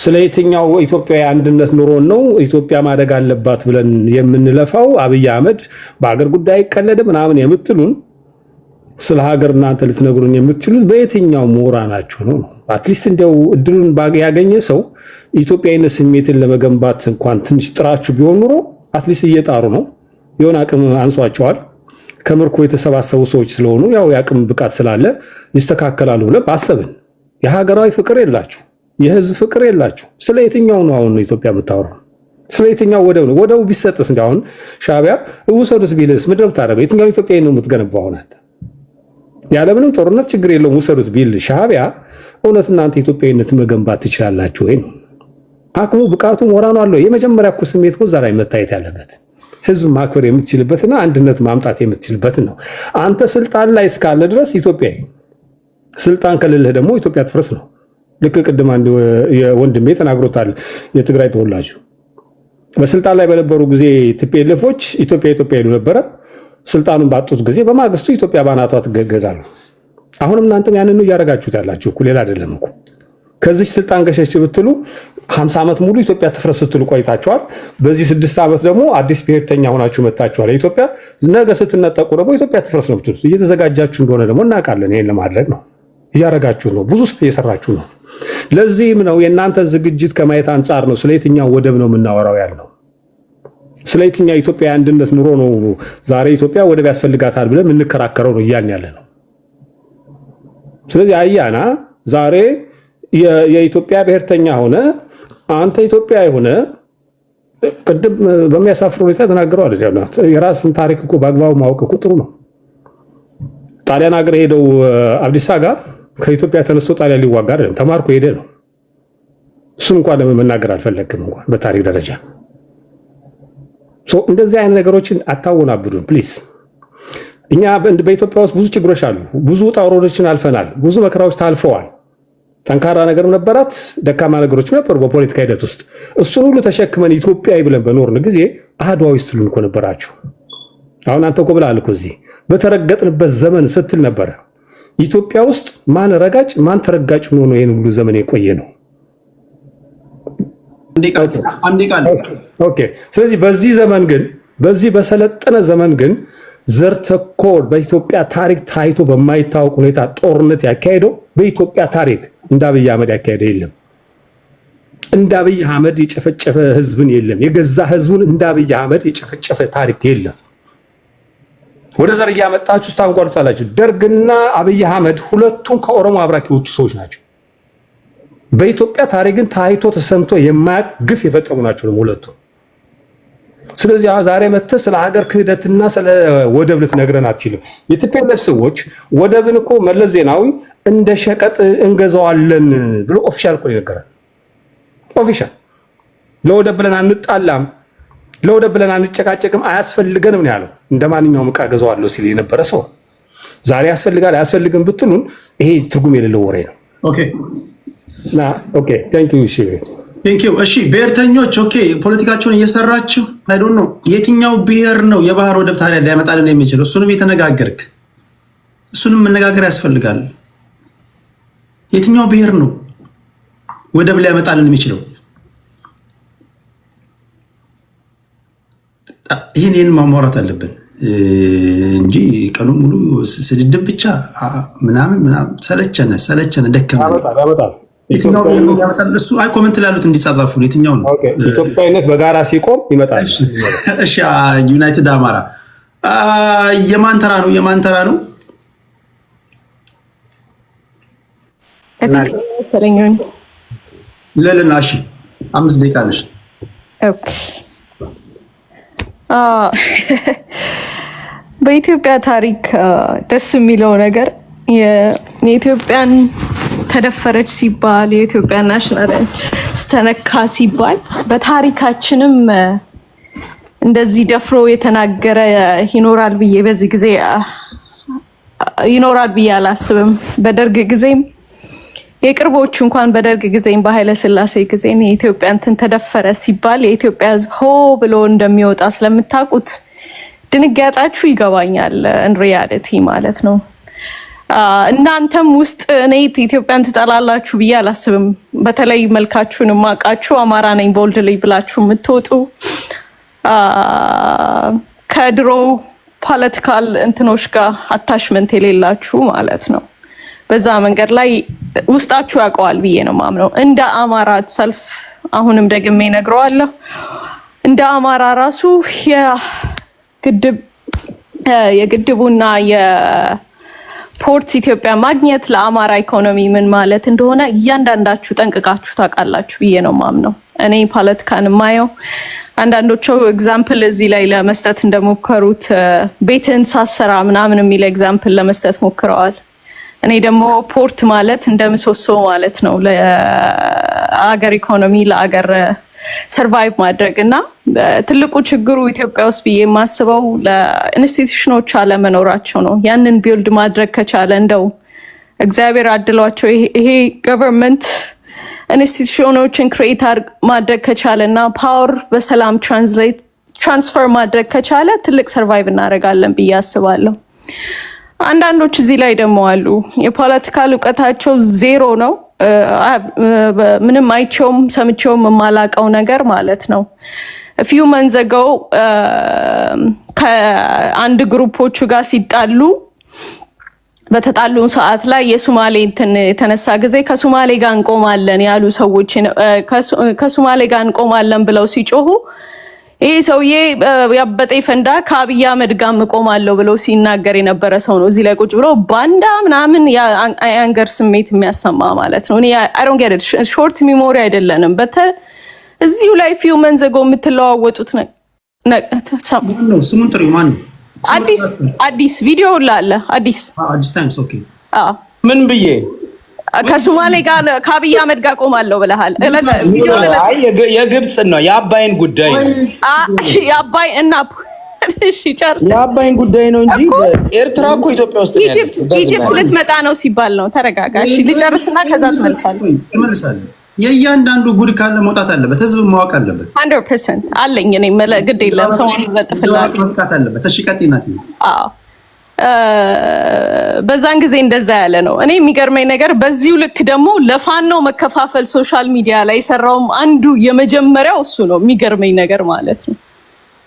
ስለ የትኛው ኢትዮጵያዊ አንድነት ኑሮን ነው ኢትዮጵያ ማደግ አለባት ብለን የምንለፋው? አብይ አህመድ በሀገር ጉዳይ ቀለደ ምናምን የምትሉን ስለ ሀገር እናንተ ልትነግሩን የምትችሉት በየትኛው ምሁራናችሁ ነው? አትሊስት እንዲያው እድሉን ያገኘ ሰው ኢትዮጵያዊነት ስሜትን ለመገንባት እንኳን ትንሽ ጥራችሁ ቢሆን ኑሮ አትሊስት እየጣሩ ነው። የሆነ አቅም አንሷቸዋል። ከምርኮ የተሰባሰቡ ሰዎች ስለሆኑ ያው የአቅም ብቃት ስላለ ይስተካከላሉ ብለን ባሰብን። የሀገራዊ ፍቅር የላችሁ፣ የህዝብ ፍቅር የላችሁ። ስለ የትኛው ነው አሁን ኢትዮጵያ የምታወራው? ስለ የትኛው ወደብ ነው? ወደቡ ቢሰጥስ እንደ አሁን ሻዕቢያ ውሰዱት ቢልስ ምንድን ነው የምታደርገው? የትኛው ኢትዮጵያዊ ነው የምትገነባው? እውነት ያለምንም ጦርነት ችግር የለውም ውሰዱት ቢል ሻዕቢያ እውነት እናንተ ኢትዮጵያዊነት መገንባት ትችላላችሁ ወይ? አቅሙ ብቃቱ ሞራኑ አለው? የመጀመሪያ እኮ ስሜት እኮ እዛ ላይ መታየት ያለበት ህዝብ ማክበር የምትችልበትና አንድነት ማምጣት የምትችልበትን ነው። አንተ ስልጣን ላይ እስካለ ድረስ ኢትዮጵያዊ፣ ስልጣን ከሌለህ ደግሞ ኢትዮጵያ ትፍረስ ነው። ልክ ቅድም አንድ ወንድሜ ተናግሮታል። የትግራይ ተወላጅ በስልጣን ላይ በነበሩ ጊዜ ቲፒኤልኤፎች ኢትዮጵያ ኢትዮጵያ ይሉ ነበረ። ስልጣኑን ባጡት ጊዜ በማግስቱ ኢትዮጵያ ባናቷ ትገገዳሉ። አሁንም እናንተም ያንኑ እያደረጋችሁት ያላችሁ እኮ ሌላ አይደለም እኮ። ከዚህ ስልጣን ገሸሽ ብትሉ 50 ዓመት ሙሉ ኢትዮጵያ ትፍረስ ስትሉ ቆይታችኋል። በዚህ 6 ዓመት ደግሞ አዲስ ብሔርተኛ ሆናችሁ መጣችኋል። ኢትዮጵያ ነገ ስትነጠቁ ደግሞ ኢትዮጵያ ትፍረስ ነው ብትሉት እየተዘጋጃችሁ እንደሆነ ደግሞ እናውቃለን። ይሄን ለማድረግ ነው እያደረጋችሁ ነው። ብዙ ስራ እየሰራችሁ ነው። ለዚህም ነው የእናንተ ዝግጅት ከማየት አንጻር ነው ስለየትኛው ወደብ ነው የምናወራው ያለው። ስለየትኛው ኢትዮጵያ አንድነት ኑሮ ነው ዛሬ ኢትዮጵያ ወደብ ያስፈልጋታል ብለን የምንከራከረው ነው እያልን ያለ ነው። ስለዚህ አያና ዛሬ የኢትዮጵያ ብሔርተኛ ሆነ አንተ ኢትዮጵያ ሆነ ቅድም በሚያሳፍር ሁኔታ ተናግረው አይደል? የራስን ታሪክ እኮ በአግባቡ ማወቅ እኮ ጥሩ ነው። ጣሊያን ሀገር ሄደው አብዲሳ ጋር ከኢትዮጵያ ተነስቶ ጣሊያን ሊዋጋ አይደለም ተማርኮ ሄደ ነው። እሱን እንኳን ለመናገር አልፈለግም እንኳን በታሪክ ደረጃ። እንደዚህ አይነት ነገሮችን አታወናብዱን ፕሊዝ። እኛ በኢትዮጵያ ውስጥ ብዙ ችግሮች አሉ። ብዙ ውጣ ውረዶችን አልፈናል። ብዙ መከራዎች ታልፈዋል። ጠንካራ ነገርም ነበራት፣ ደካማ ነገሮች ነበሩ በፖለቲካ ሂደት ውስጥ። እሱን ሁሉ ተሸክመን ኢትዮጵያዊ ብለን በኖርን ጊዜ አድዋዊ ስትሉን እኮ ነበራችሁ። አሁን አንተ እኮ ብለሃል እኮ እዚህ በተረገጥንበት ዘመን ስትል ነበረ። ኢትዮጵያ ውስጥ ማን ረጋጭ ማን ተረጋጭ ሆኖ ነው ይሄን ሁሉ ዘመን የቆየ ነው? ኦኬ። ስለዚህ በዚህ ዘመን ግን በዚህ በሰለጠነ ዘመን ግን ዘር ተኮር በኢትዮጵያ ታሪክ ታይቶ በማይታወቅ ሁኔታ ጦርነት ያካሄደው በኢትዮጵያ ታሪክ እንደ አብይ አህመድ ያካሄደ የለም። እንደ አብይ አህመድ የጨፈጨፈ ህዝብን የለም። የገዛ ህዝቡን እንደ አብይ አህመድ የጨፈጨፈ ታሪክ የለም። ወደ ዘር እያመጣችሁ ታንጓሉታላችሁ። ደርግና አብይ አህመድ ሁለቱም ከኦሮሞ አብራክ የወጡ ሰዎች ናቸው። በኢትዮጵያ ታሪክ ግን ታይቶ ተሰምቶ የማያውቅ ግፍ የፈጸሙ ናቸው ሁለቱ። ስለዚህ ዛሬ መጥተህ ስለ ሀገር ክህደትና ስለ ወደብ ልትነግረን አትችልም። የቲፒኤልኤፍ ሰዎች ወደብን እኮ መለስ ዜናዊ እንደ ሸቀጥ እንገዛዋለን ብሎ ኦፊሻል እኮ ይነገራል። ኦፊሻል ለወደብ ብለን አንጣላም፣ ለወደብ ብለን አንጨቃጨቅም፣ አያስፈልገንም ነው ያለው። እንደ ማንኛውም ዕቃ ገዛዋለሁ ሲል የነበረ ሰው ዛሬ ያስፈልጋል አያስፈልግም ብትሉን ይሄ ትርጉም የሌለው ወሬ ነው። ኦኬ ቴንክ ዩ እሺ ብሔርተኞች ኦኬ፣ ፖለቲካቸውን እየሰራችሁ አይ ዶንት ኖ የትኛው ብሔር ነው የባህር ወደብ ታዲያ ሊያመጣልን የሚችለው? እሱንም የተነጋገርክ እሱንም መነጋገር ያስፈልጋል። የትኛው ብሔር ነው ወደብ ሊያመጣልን የሚችለው? ይህን ማሟራት አለብን እንጂ ቀኑ ሙሉ ስድድብ ብቻ ምናምን ሰለቸነ ደከመን። የትኛው ያመጣል? እሱ አይ ኮሜንት ላሉት እንዲጻጻፉ የትኛው ነው? ኢትዮጵያዊነት በጋራ ሲቆም ይመጣል። እሺ ዩናይትድ አማራ የማን ተራ ነው? የማን ተራ ነው? ለልና እሺ 5 ደቂቃ ነሽ። ኦኬ በኢትዮጵያ ታሪክ ደስ የሚለው ነገር የኢትዮጵያን ተደፈረች ሲባል የኢትዮጵያ ናሽናል ስተነካ ሲባል በታሪካችንም እንደዚህ ደፍሮ የተናገረ ይኖራል ብዬ በዚህ ጊዜ ይኖራል ብዬ አላስብም። በደርግ ጊዜም የቅርቦቹ እንኳን በደርግ ጊዜም በኃይለ ሥላሴ ጊዜም የኢትዮጵያ እንትን ተደፈረ ሲባል የኢትዮጵያ ሕዝብ ሆ ብሎ እንደሚወጣ ስለምታውቁት ድንጋጣችሁ ይገባኛል። ሪያሊቲ ማለት ነው። እናንተም ውስጥ እኔ ኢትዮጵያን ትጠላላችሁ ብዬ አላስብም። በተለይ መልካችሁን ማቃችሁ አማራ ነኝ ቦልድ ላይ ብላችሁ የምትወጡ ከድሮ ፖለቲካል እንትኖች ጋር አታችመንት የሌላችሁ ማለት ነው። በዛ መንገድ ላይ ውስጣችሁ ያውቀዋል ብዬ ነው ማምነው። እንደ አማራ ሰልፍ አሁንም ደግሜ ነግረዋለሁ። እንደ አማራ ራሱ የግድቡና ፖርት ኢትዮጵያ ማግኘት ለአማራ ኢኮኖሚ ምን ማለት እንደሆነ እያንዳንዳችሁ ጠንቅቃችሁ ታውቃላችሁ ብዬ ነው ማምነው። እኔ ፖለቲካን ማየው አንዳንዶቹ ኤግዛምፕል እዚህ ላይ ለመስጠት እንደሞከሩት ቤትን ሳሰራ ምናምን የሚል ኤግዛምፕል ለመስጠት ሞክረዋል። እኔ ደግሞ ፖርት ማለት እንደ ምሰሶ ማለት ነው ለአገር ኢኮኖሚ ለአገር ሰርቫይቭ ማድረግ እና ትልቁ ችግሩ ኢትዮጵያ ውስጥ ብዬ የማስበው ለኢንስቲትዩሽኖች አለመኖራቸው ነው። ያንን ቢልድ ማድረግ ከቻለ እንደው እግዚአብሔር አድሏቸው ይሄ ገቨርንመንት ኢንስቲትዩሽኖችን ክሬት ማድረግ ከቻለ እና ፓወር በሰላም ትራንስፈር ማድረግ ከቻለ ትልቅ ሰርቫይቭ እናደርጋለን ብዬ አስባለሁ። አንዳንዶች እዚህ ላይ ደግሞ አሉ የፖለቲካል እውቀታቸው ዜሮ ነው። ምንም አይቼውም ሰምቼውም የማላቀው ነገር ማለት ነው። ፊው መንዘገው ከአንድ ግሩፖቹ ጋር ሲጣሉ በተጣሉን ሰዓት ላይ የሶማሌ እንትን የተነሳ ጊዜ ከሶማሌ ጋር እንቆማለን ያሉ ሰዎች ከሶማሌ ጋር እንቆማለን ብለው ሲጮሁ ይሄ ሰውዬ ያበጠ ፈንዳ ከአብይ አህመድ ጋር እንቆማለሁ ብለው ሲናገር የነበረ ሰው ነው። እዚህ ላይ ቁጭ ብሎ ባንዳ ምናምን የአንገር ስሜት የሚያሰማ ማለት ነው። እኔ አይ ዶንት ጌት ኢት ሾርት ሚሞሪ አይደለንም። እዚሁ ላይ ፊው መንዘጎ የምትለዋወጡት ነው። ስሙን ጥሪ ማን ነው? አዲስ ቪዲዮ ላለ አዲስ ታይምስ ኦኬ። ምን ብዬ ከሶማሌ ጋር ከአብይ አህመድ ጋር ቆማለሁ ብለሃል። የግብጽ ነው የአባይን ጉዳይ የአባይ እና እሺ ጨርስ። የአባይን ጉዳይ ነው እንጂ ኤርትራ እኮ ኢትዮጵያ ውስጥ ነው ያለው። ኢጂፕት ልትመጣ ነው ሲባል ነው። ተረጋጋ እሺ። ልጨርስና ከዛ ትመልሳለህ። የእያንዳንዱ ጉድ ካለ መውጣት አለበት፣ ህዝብ ማወቅ አለበት። 100% አለኝ እኔ ግድ የለም ሰው ይዘጥፍላል መውጣት አለበት። እሺ ቀጥይናት። አዎ በዛን ጊዜ እንደዛ ያለ ነው። እኔ የሚገርመኝ ነገር በዚሁ ልክ ደግሞ ለፋኖ መከፋፈል ሶሻል ሚዲያ ላይ ሰራውም አንዱ የመጀመሪያው እሱ ነው። የሚገርመኝ ነገር ማለት ነው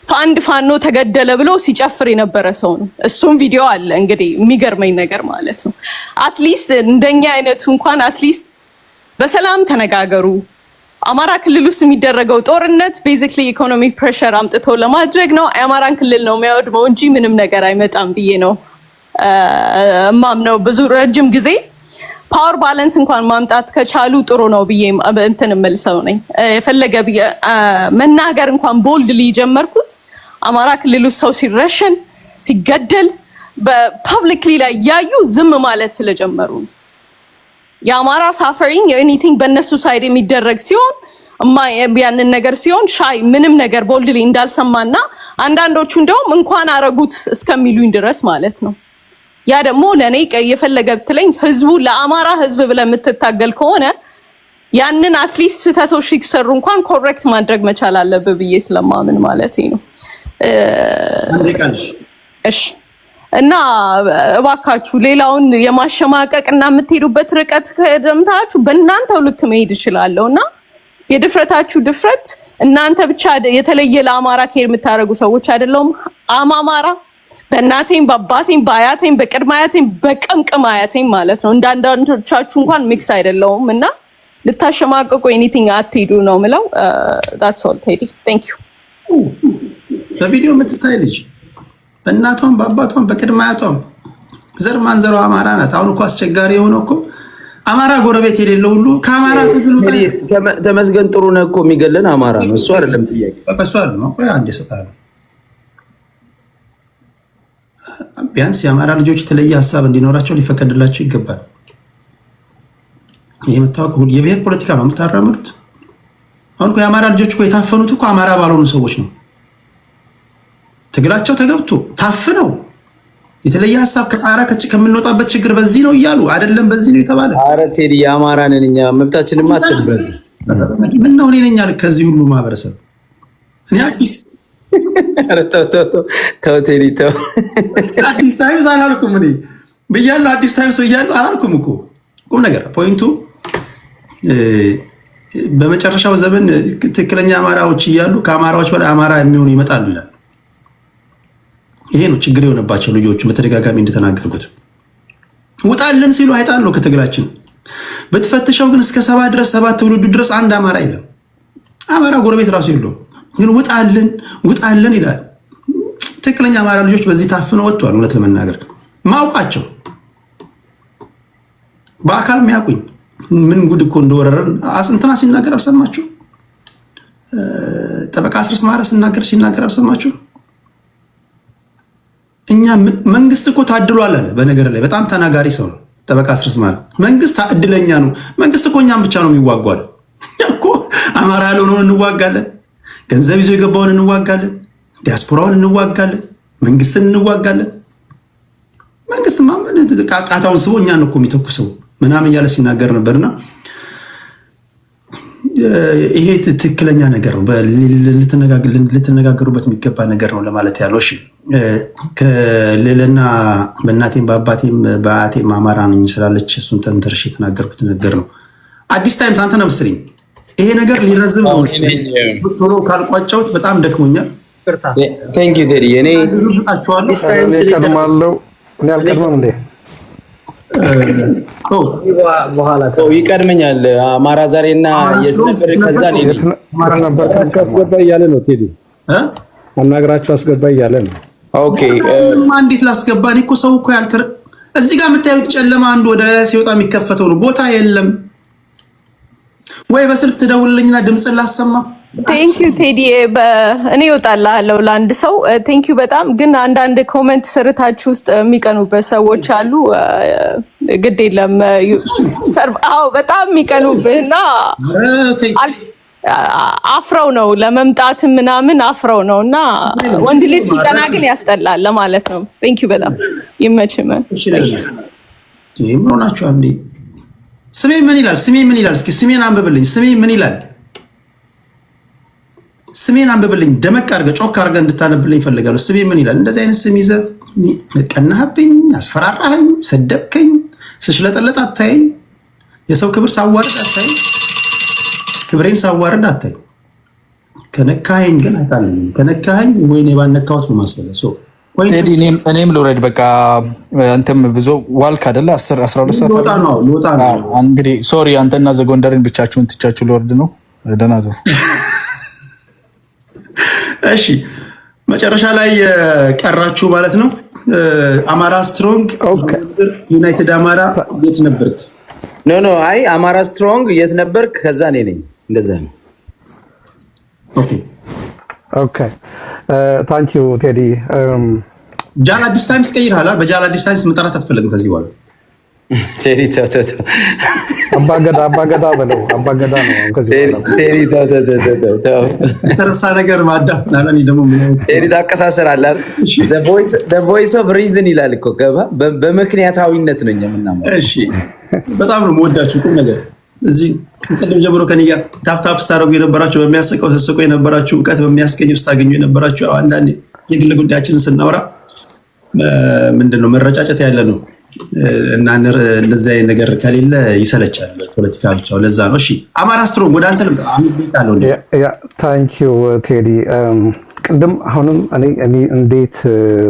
አንድ ፋኖ ተገደለ ብሎ ሲጨፍር የነበረ ሰው ነው። እሱም ቪዲዮ አለ። እንግዲህ የሚገርመኝ ነገር ማለት ነው አትሊስት እንደኛ አይነቱ እንኳን አትሊስት በሰላም ተነጋገሩ። አማራ ክልል ውስጥ የሚደረገው ጦርነት ቤዚክሊ ኢኮኖሚክ ፕሬሸር አምጥቶ ለማድረግ ነው። አማራን ክልል ነው የሚያወድመው እንጂ ምንም ነገር አይመጣም ብዬ ነው እማምነው። ብዙ ረጅም ጊዜ ፓወር ባላንስ እንኳን ማምጣት ከቻሉ ጥሩ ነው ብዬ እንትን መልሰው ነኝ። የፈለገ መናገር እንኳን ቦልድሊ ጀመርኩት አማራ ክልል ውስጥ ሰው ሲረሸን ሲገደል በፐብሊክሊ ላይ ያዩ ዝም ማለት ስለጀመሩ ነው። የአማራ ሳፈሪንግ ኤኒቲንግ በእነሱ ሳይድ የሚደረግ ሲሆን ያንን ነገር ሲሆን ሻይ ምንም ነገር ቦልድሊ እንዳልሰማና አንዳንዶቹ እንደውም እንኳን አረጉት እስከሚሉኝ ድረስ ማለት ነው። ያ ደግሞ ለኔ የፈለገ ብትለኝ ህዝቡ ለአማራ ህዝብ ብለ የምትታገል ከሆነ ያንን አትሊስት ስህተቶች ሲሰሩ እንኳን ኮሬክት ማድረግ መቻል አለብህ ብዬ ስለማምን ማለት ነው። እሺ እና እባካችሁ ሌላውን የማሸማቀቅ እና የምትሄዱበት ርቀት ከደምታችሁ በእናንተው ልክ መሄድ ይችላለውና የድፍረታችሁ ድፍረት እናንተ ብቻ የተለየ ለአማራ ኬር የምታደርጉ ሰዎች አይደለም። አማራ በእናቴም በአባቴም በአያቴም በቅድመ አያቴም በቀምቅም አያቴም ማለት ነው። እንዳንዳንዶቻችሁ እንኳን ሚክስ አይደለውም እና ልታሸማቀቁ ኤኒቲንግ አትሄዱ ነው ምለው። that's all ቴዲ thank you። በቪዲዮ የምትታይ ልጅ በእናቷም በአባቷም በቅድመ አያቷም ዘር ማንዘሯ አማራ ናት። አሁን እኮ አስቸጋሪ የሆነው እኮ አማራ ጎረቤት የሌለው ሁሉ ከአማራ ትግሉ ተመስገን ጥሩ ነው እኮ የሚገለን አማራ ነው። እሱ አይደለም ጥያቄ በቃ እሱ አይደለም እኮ አንድ ይሰጣል። ቢያንስ የአማራ ልጆች የተለየ ሀሳብ እንዲኖራቸው ሊፈቀድላቸው ይገባል። ይሄ መታወቅ የብሔር ፖለቲካ ነው የምታራምዱት። አሁን እኮ የአማራ ልጆች እኮ የታፈኑት እኮ አማራ ባልሆኑ ሰዎች ነው። ትግላቸው ተገብቶ ታፍነው የተለየ ሀሳብ ከጣራ ከምንወጣበት ችግር በዚህ ነው እያሉ አይደለም በዚህ ነው የተባለ። ኧረ ቴዲ የአማራ ነን እኛ መብታችንን አትልበል። ምን ነው እኔ ነኝ አልክ ከዚህ ሁሉ ማህበረሰብ እኔ አዲስ ተው ቴዲ ተው። አዲስ ታይምስ አላልኩም እኔ ብያለሁ። አዲስ ታይምስ ብያለሁ አላልኩም እኮ ቁም ነገር ፖይንቱ በመጨረሻው ዘመን ትክክለኛ አማራዎች እያሉ ከአማራዎች በላይ አማራ የሚሆኑ ይመጣሉ ይላል። ይሄ ነው ችግር የሆነባቸው ልጆቹ። በተደጋጋሚ እንደተናገርኩት ውጣልን ሲሉ አይጣል ነው ከትግላችን። በተፈተሸው ግን እስከ 7 ድረስ 7 ትውልዱ ድረስ አንድ አማራ የለም። አማራ ጎረቤት ራሱ የለውም። ግን ውጣልን ይላል። ትክክለኛ አማራ ልጆች በዚህ ታፍነው ወጥቷል። እውነት ለመናገር ማውቃቸው በአካል የሚያውቁኝ ምን ጉድ እኮ እንደወረረን እንትና ሲናገር አልሰማችሁ? ጠበቃ አስረስ ማረ ሲናገር አልሰማችሁ? እኛ መንግስት እኮ ታድሏል አለ። በነገር ላይ በጣም ተናጋሪ ሰው ነው ጠበቃ አስረስ ማረ። መንግስት እድለኛ ነው። መንግስት እኮ እኛም ብቻ ነው የሚዋጓል። እኮ አማራ ያልሆነውን እንዋጋለን፣ ገንዘብ ይዞ የገባውን እንዋጋለን፣ ዲያስፖራውን እንዋጋለን፣ መንግስትን እንዋጋለን። መንግስት ማመን ቃታውን ስቦ እኛን እኮ የሚተኩሰው ምናምን እያለ ሲናገር ነበርና ይሄ ትክክለኛ ነገር ነው። ልትነጋገሩበት የሚገባ ነገር ነው ለማለት ያለው። እሺ ከሌለና በእናቴም በአባቴም በአያቴም አማራ ነኝ ስላለች እሱን ተንተርሽ የተናገርኩት ነገር ነው። አዲስ ታይምስ አንተ ነህ መስሪኝ ይሄ ነገር ሊረዝም ነው። ቶሎ ካልቋጫውት በጣም ደክሞኛል። ቴንክ ዩ ቴዲ። እኔ ብዙ ስጣችኋለሁ። ቀድማለሁ እኔ አልቀድመም እንዴ? በኋላ ይቀድመኛል። አማራ ዛሬና የት ነበር? ከዛ አስገባ እያለ ነው ቴዲ አናግራቸው አስገባ እያለ ነው። ኦኬ እንዴት ላስገባ? እኔ እኮ ሰው እኮ ያልተረ እዚህ ጋር የምታዩት ጨለማ አንድ ወደ ሲወጣ የሚከፈተው ነው። ቦታ የለም ወይ? በስልክ ትደውልልኝና ድምፅን ላሰማ። ቴንኪዩ ቴዲ። እኔ እወጣልሃለሁ ለአንድ ሰው ቴንኪዩ በጣም ግን አንዳንድ ኮሜንት ስርታችሁ ውስጥ የሚቀኑበት ሰዎች አሉ። ግድ የለም አዎ በጣም የሚቀኑብህና አፍረው ነው ለመምጣት ምናምን አፍረው ነው እና ወንድ ልጅ ሲቀና ግን ያስጠላል ለማለት ነው። ቴንኪዩ በጣም ይመችህ። ምን ሆናችሁ? አንዴ ስሜ ምን ይላል? ስሜ ምን ይላል? እስኪ ስሜን አንብብልኝ። ስሜ ምን ይላል? ስሜን አንብብልኝ። ደመቅ አድርገህ ጮክ አድርገህ እንድታነብልኝ እፈልጋለሁ። ስሜ ምን ይላል? እንደዚህ አይነት ስም ይዘህ ቀናህብኝ፣ አስፈራራኸኝ፣ ሰደብከኝ፣ ስሽለጠለጥ አታየኝ፣ የሰው ክብር ሳዋርድ አታየኝ፣ ክብሬን ሳዋርድ አታየኝ። ከነካኸኝ ግን አታለኝ። ከነካኸኝ ወይኔ ባነካሁት ነው ማስበለሶ ቴዲ እኔም ልውረድ በቃ። አንተም ብዙ ዋልክ አይደለ? 10-12 ሰዓት ልወጣ ነው እንግዲህ። ሶሪ አንተና ዘጎንደርን ብቻችሁን ትቻችሁ ልወርድ ነው። ደህና ነው። እሺ መጨረሻ ላይ ቀራችሁ ማለት ነው። አማራ ስትሮንግ ዩናይትድ አማራ የት ነበርክ? ኖ አይ አማራ ስትሮንግ የት ነበርክ? ከዛ እኔ ነኝ። እንደዛ ነው። ኦኬ ታንክ ዩ ቴዲ። ጃል አዲስ ታይምስ ቀይረሃል። በጃል አዲስ ታይምስ መጠራት አትፈልግም ከዚህ በኋላ ቴዲ ተው አባገዳ በለው። አባገዳ ነው ከዚህ በኋላ ቴዲ ተው የተረሳ ነገር ማዳፍናል። እኔ ደግሞ ቴዲ ታቀሳሰራለህ። the voice of reason ይላል እኮ ገባ። በምክንያታዊነት ነው የምናምነው። እሺ በጣም ነው የምወዳችሁ ቁም ነገር እዚህ ከቀደም ጀምሮ ከኔ ጋር ታፕ ስታደርጉ የነበራችሁ በሚያስቀው ተሰቆ የነበራችሁ እውቀት በሚያስገኝ ውስጥ ታገኙ የነበራችሁ አንዳንድ የግል ጉዳያችንን ስናወራ ምንድነው መረጫጨት ያለ ነው እና እንደዚህ አይነት ነገር ከሌለ ይሰለቻል ፖለቲካ ብቻው። ለዛ ነው። እሺ አማራ ስትሮንግ ወደ አንተ ልምጣ። አምስት ደቂቃ አለው። ያ ታንክ ዩ ቴዲ። ቅድም አሁንም እኔ እንዴት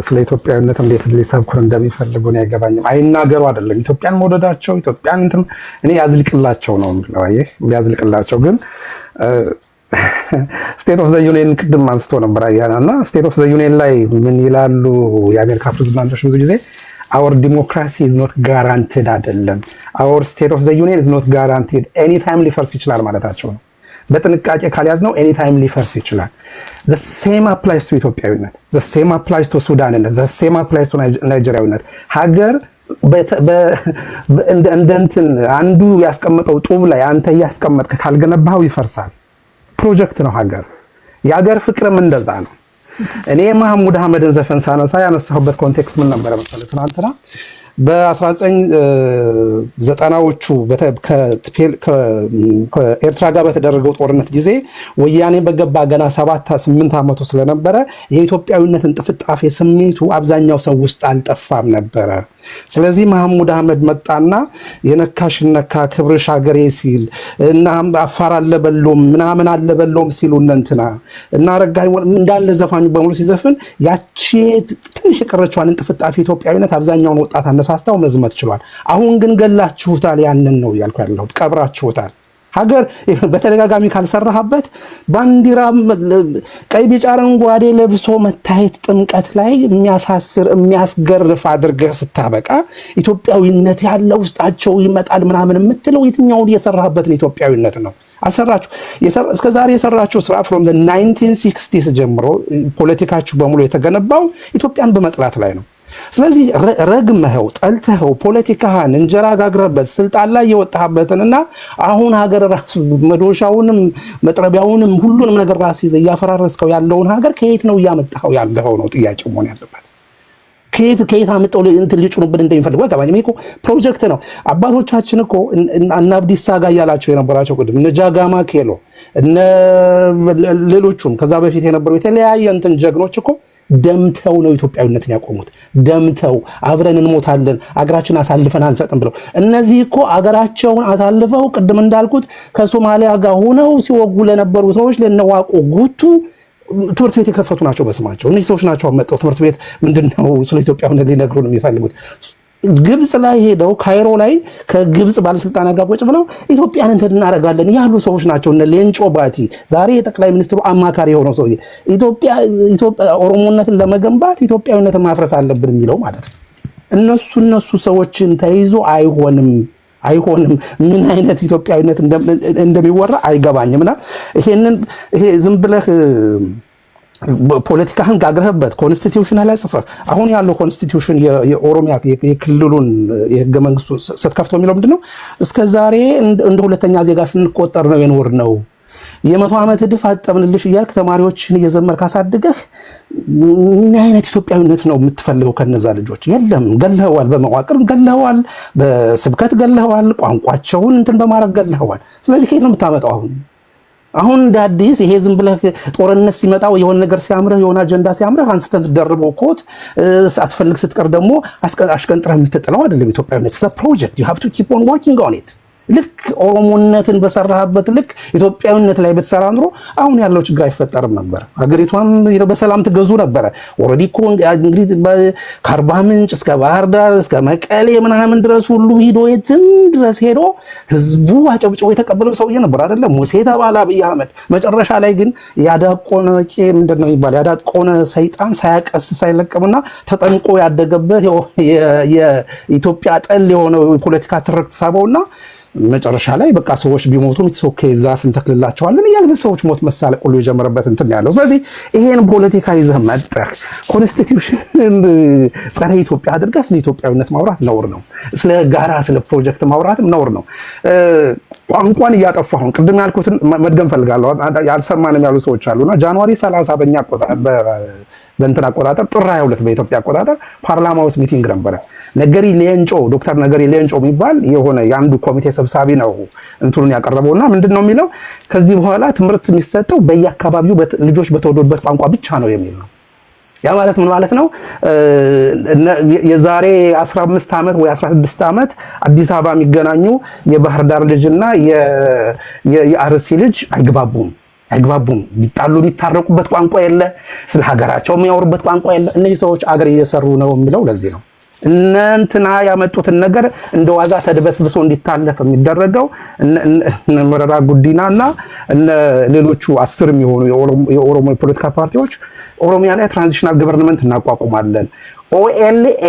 ስለ ኢትዮጵያዊነት እንዴት ሊሰብኩን እንደሚፈልጉ ነው አይገባኝም። አይናገሩ አይደለም ኢትዮጵያን መውደዳቸው ኢትዮጵያን እንትን እኔ ያዝልቅላቸው ነው የምለው። አየህ ያዝልቅላቸው። ግን ስቴት ኦፍ ዘ ዩኒየን ቅድም አንስቶ ነበር አያናና ስቴት ኦፍ ዘ ዩኒየን ላይ ምን ይላሉ የአሜሪካ ፕሬዝዳንቶች ብዙ ጊዜ our democracy is not guaranteed አይደለም our state of the union is not guaranteed anytime ሊፈርስ ይችላል ማለታቸው ነው። በጥንቃቄ ካልያዝነው anytime ሊፈርስ ይችላል። the same applies to ኢትዮጵያዊነት the same applies to ሱዳንነት the same applies to ናይጄሪያዊነት። ሀገር እንትን አንዱ ያስቀመጠው ጡብ ላይ አንተ ያስቀመጥክ ካልገነባው ይፈርሳል። ፕሮጀክት ነው ሀገር። የሀገር ፍቅርም እንደዛ ነው። እኔ መሐሙድ አህመድን ዘፈን ሳነሳ ያነሳሁበት ኮንቴክስት ምን ነበር መሰለህ? ትናንትና በ1990ዎቹ ከኤርትራ ጋር በተደረገው ጦርነት ጊዜ ወያኔ በገባ ገና 7-8 ዓመቱ ስለነበረ የኢትዮጵያዊነትን ጥፍጣፌ ስሜቱ አብዛኛው ሰው ውስጥ አልጠፋም ነበረ። ስለዚህ መሐሙድ አህመድ መጣና የነካሽ ነካ ክብርሽ ሀገሬ ሲል እና አፋር አለበሎም ምናምን አለበሎም ሲሉ እንትና እና ረጋይ እንዳለ ዘፋኙ በሙሉ ሲዘፍን ያቺ ትንሽ የቀረችዋን ጥፍጣፌ ኢትዮጵያዊነት አብዛኛውን ወጣት አነሳስታው መዝመት ችሏል። አሁን ግን ገላችሁታል። ያንን ነው ያልኩ ያለሁት። ቀብራችሁታል። ሀገር በተደጋጋሚ ካልሰራህበት ባንዲራ ቀይ ቢጫ አረንጓዴ ለብሶ መታየት ጥምቀት ላይ የሚያሳስር የሚያስገርፍ አድርገህ ስታበቃ ኢትዮጵያዊነት ያለ ውስጣቸው ይመጣል ምናምን የምትለው የትኛውን የሰራህበትን ኢትዮጵያዊነት ነው? አልሰራችሁ። እስከዛሬ የሰራችሁ ስራ from the 1960s ጀምሮ ፖለቲካችሁ በሙሉ የተገነባው ኢትዮጵያን በመጥላት ላይ ነው። ስለዚህ ረግመኸው ጠልተኸው ፖለቲካህን እንጀራ ጋግረበት ስልጣን ላይ የወጣህበትንና አሁን ሀገር ራሱ መዶሻውንም መጥረቢያውንም ሁሉንም ነገር ራስ ይዘህ እያፈራረስከው ያለውን ሀገር ከየት ነው እያመጣኸው ያለኸው ነው ጥያቄው መሆን ያለበት። ከየት አመጣው እንትን ሊጭኑብን እንደሚፈልጉ አይገባኝም። እኮ ፕሮጀክት ነው። አባቶቻችን እኮ እና አብዲሳ ጋር ያላቸው የነበራቸው ቅድም እነ ጃጋማ ኬሎ እነ ሌሎቹም ከዛ በፊት የነበሩ የተለያየ እንትን ጀግኖች እኮ ደምተው ነው ኢትዮጵያዊነትን ያቆሙት። ደምተው አብረን እንሞታለን አገራችን አሳልፈን አንሰጥም ብለው እነዚህ እኮ አገራቸውን አሳልፈው ቅድም እንዳልኩት ከሶማሊያ ጋር ሆነው ሲወጉ ለነበሩ ሰዎች ለነዋቆ ጉቱ ትምህርት ቤት የከፈቱ ናቸው በስማቸው። እነዚህ ሰዎች ናቸው አመጣው ትምህርት ቤት ምንድነው ስለ ኢትዮጵያዊነት ሊነግሩን የሚፈልጉት። ግብጽ ላይ ሄደው ካይሮ ላይ ከግብጽ ባለስልጣናት ጋር ቁጭ ብለው ኢትዮጵያን እንትን እናደርጋለን ያሉ ሰዎች ናቸው። እነ ሌንጮ ባቲ ዛሬ የጠቅላይ ሚኒስትሩ አማካሪ የሆነው ሰውዬ ኢትዮጵያ ኦሮሞነትን ለመገንባት ኢትዮጵያዊነትን ማፍረስ አለብን የሚለው ማለት ነው። እነሱ ሰዎችን ተይዞ አይሆንም። ምን አይነት ኢትዮጵያዊነት እንደሚወራ አይገባኝምና ይሄ ዝም ብለህ ፖለቲካህን ጋግረህበት ኮንስቲቲዩሽን ላይ ጽፈህ አሁን ያለው ኮንስቲቲዩሽን የኦሮሚያ የክልሉን የህገ መንግስቱ ስትከፍተው የሚለው ምንድነው? እስከዛሬ እንደ ሁለተኛ ዜጋ ስንቆጠር ነው የኖር ነው። የ100 ዓመት ዕድፍ አጠብንልሽ እያልክ ተማሪዎችን እየዘመርክ አሳድገህ ምን አይነት ኢትዮጵያዊነት ነው የምትፈልገው ከነዛ ልጆች? የለም። ገለኸዋል፣ በመዋቅር ገለኸዋል፣ በስብከት ገለኸዋል፣ ቋንቋቸውን እንትን በማድረግ ገለኸዋል። ስለዚህ ከየት ነው የምታመጣው? አሁን እንደ አዲስ ይሄ ዝም ብለህ ጦርነት ሲመጣው የሆነ ነገር ሲያምርህ የሆነ አጀንዳ ሲያምርህ አንስተህ ደርበው ኮት አትፈልግ ስትቀር ደግሞ አሽቀንጥረህ የምትጥለው አይደለም። ኢትዮጵያዊነት is a project you have to keep on working on it። ልክ ኦሮሞነትን በሰራህበት ልክ ኢትዮጵያዊነት ላይ በተሰራ ኑሮ አሁን ያለው ችግር አይፈጠርም ነበር። ሀገሪቷን በሰላም ትገዙ ነበረ። ኦልሬዲ እኮ እንግዲህ ከአርባ ምንጭ እስከ ባህር ዳር እስከ መቀሌ ምናምን ድረስ ሁሉ ሂዶ የትም ድረስ ሄዶ ህዝቡ አጨብጭቦ የተቀበለው ሰውዬ ነበር አይደለ? ሙሴ ተባለ አብይ አህመድ። መጨረሻ ላይ ግን ያዳቆነ ምንድነው የሚባል ያዳቆነ ሰይጣን ሳያቀስ ሳይለቅምና ተጠንቆ ያደገበት የኢትዮጵያ ጠል የሆነው ፖለቲካ ትርክት ሳበውና መጨረሻ ላይ በቃ ሰዎች ቢሞቱም ኦኬ ዛፍ እንተክልላቸዋለን እያለ ሰዎች ሞት መሳለቅ ሁሉ የጀመረበት እንትን ያለው። ስለዚህ ይሄን ፖለቲካ ይዘህ መጥተህ ኮንስቲቲዩሽን ጸረ ኢትዮጵያ አድርገህ ስለ ኢትዮጵያዊነት ማውራት ነውር ነው። ስለ ጋራ ስለ ፕሮጀክት ማውራትም ነውር ነው። ቋንቋን እያጠፋሁ ቅድም ያልኩትን መድገም ፈልጋለሁ። ያልሰማንም ያሉ ሰዎች አሉና ጃንዋሪ 30 በእኛ በእንትን አቆጣጠር ጥር 22 በኢትዮጵያ አቆጣጠር ፓርላማ ውስጥ ሚቲንግ ነበረ። ነገሪ ሌንጮ ዶክተር ነገሪ ሌንጮ የሚባል የሆነ የአንዱ ኮሚቴ ሰብሳቢ ነው እንትኑን ያቀረበውና ምንድነው የሚለው ከዚህ በኋላ ትምህርት የሚሰጠው በየአካባቢው ልጆች በተወለዱበት ቋንቋ ብቻ ነው የሚል ነው። ያ ማለት ምን ማለት ነው? የዛሬ 15 ዓመት ወይ 16 ዓመት አዲስ አበባ የሚገናኙ የባህር ዳር ልጅና የአርሲ ልጅ አይግባቡም። ቢጣሉ የሚታረቁበት ቋንቋ የለ፣ ስለ ሀገራቸው የሚያወሩበት ቋንቋ የለ። እነዚህ ሰዎች አገር እየሰሩ ነው የሚለው ለዚህ ነው። እናንተና ያመጡትን ነገር እንደ ዋዛ ተደበስብሶ እንዲታለፍ የሚደረገው እነ መረራ ጉዲናና እነ ሌሎቹ 10 የሚሆኑ የኦሮሞ የፖለቲካ ፓርቲዎች ኦሮሚያ ላይ ትራንዚሽናል ገቨርንመንት እናቋቁማለን ኦኤልኤ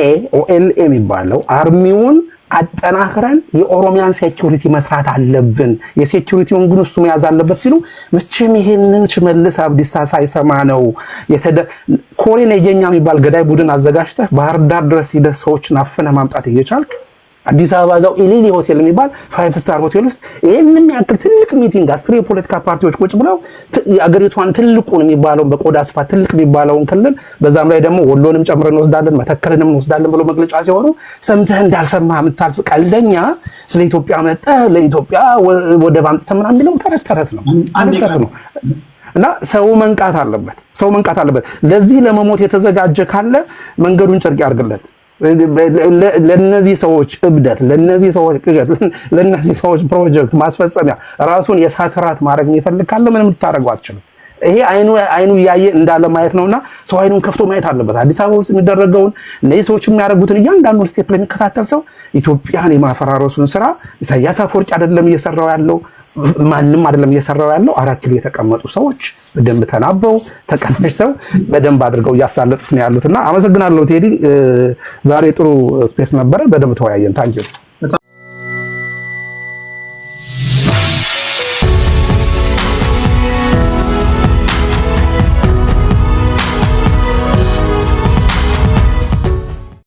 የሚባለው አርሚውን አጠናክረን የኦሮሚያን ሴኩሪቲ መስራት አለብን፣ የሴኩሪቲውን ግን እሱ መያዝ አለበት ሲሉ መቼም ይሄንን ሽመልስ አብዲሳ ሳይሰማ ነው ኮሬ ነገኛ የሚባል ገዳይ ቡድን አዘጋጅተህ ባህር ዳር ድረስ ሂደህ ሰዎችን አፍነህ ማምጣት እየቻልክ አዲስ አበባ ዛው ኢሊሊ ሆቴል የሚባል 5 ስታር ሆቴል ውስጥ ይሄንን ያክል ትልቅ ሚቲንግ 10 የፖለቲካ ፓርቲዎች ቁጭ ብለው አገሪቷን ትልቁን የሚባለውን በቆዳ ስፋት ትልቅ የሚባለውን ክልል በዛም ላይ ደግሞ ወሎንም ጨምረን እንወስዳለን መተከልንም እንወስዳለን ብሎ መግለጫ ሲሆኑ ሰምተህ እንዳልሰማህ የምታልፍ ቀልደኛ ስለ ኢትዮጵያ መጣ ለኢትዮጵያ ወደ ባንተ ምናምን የሚለው ተረት ነው። እና ሰው መንቃት አለበት። ለዚህ ለመሞት የተዘጋጀ ካለ መንገዱን ጨርቅ ያርግለት። ለነዚህ ሰዎች እብደት፣ ለነዚህ ሰዎች ቅዠት፣ ለነዚህ ሰዎች ፕሮጀክት ማስፈጸሚያ ራሱን የሳትራት ማድረግ የሚፈልግ ካለ ምንም ልታረጋው አትችልም። ይሄ አይኑ ያየ እንዳለ ማየት ነውና ሰው አይኑን ከፍቶ ማየት አለበት። አዲስ አበባ ውስጥ የሚደረገውን እነዚህ ሰዎች የሚያደርጉትን እያንዳንዱን ስቴፕ ለሚከታተል ሰው ኢትዮጵያን የማፈራረሱን ስራ ኢሳያስ አፈወርቂ አይደለም እየሰራው ያለው፣ ማንም አይደለም እየሰራው ያለው። 4 ኪሎ የተቀመጡ ሰዎች በደንብ ተናበው ተቀናጅተው በደንብ አድርገው እያሳለጡት ነው ያሉትና አመሰግናለሁ ቴዲ። ዛሬ ጥሩ ስፔስ ነበረ፣ በደንብ ተወያየን። ታንኪዩ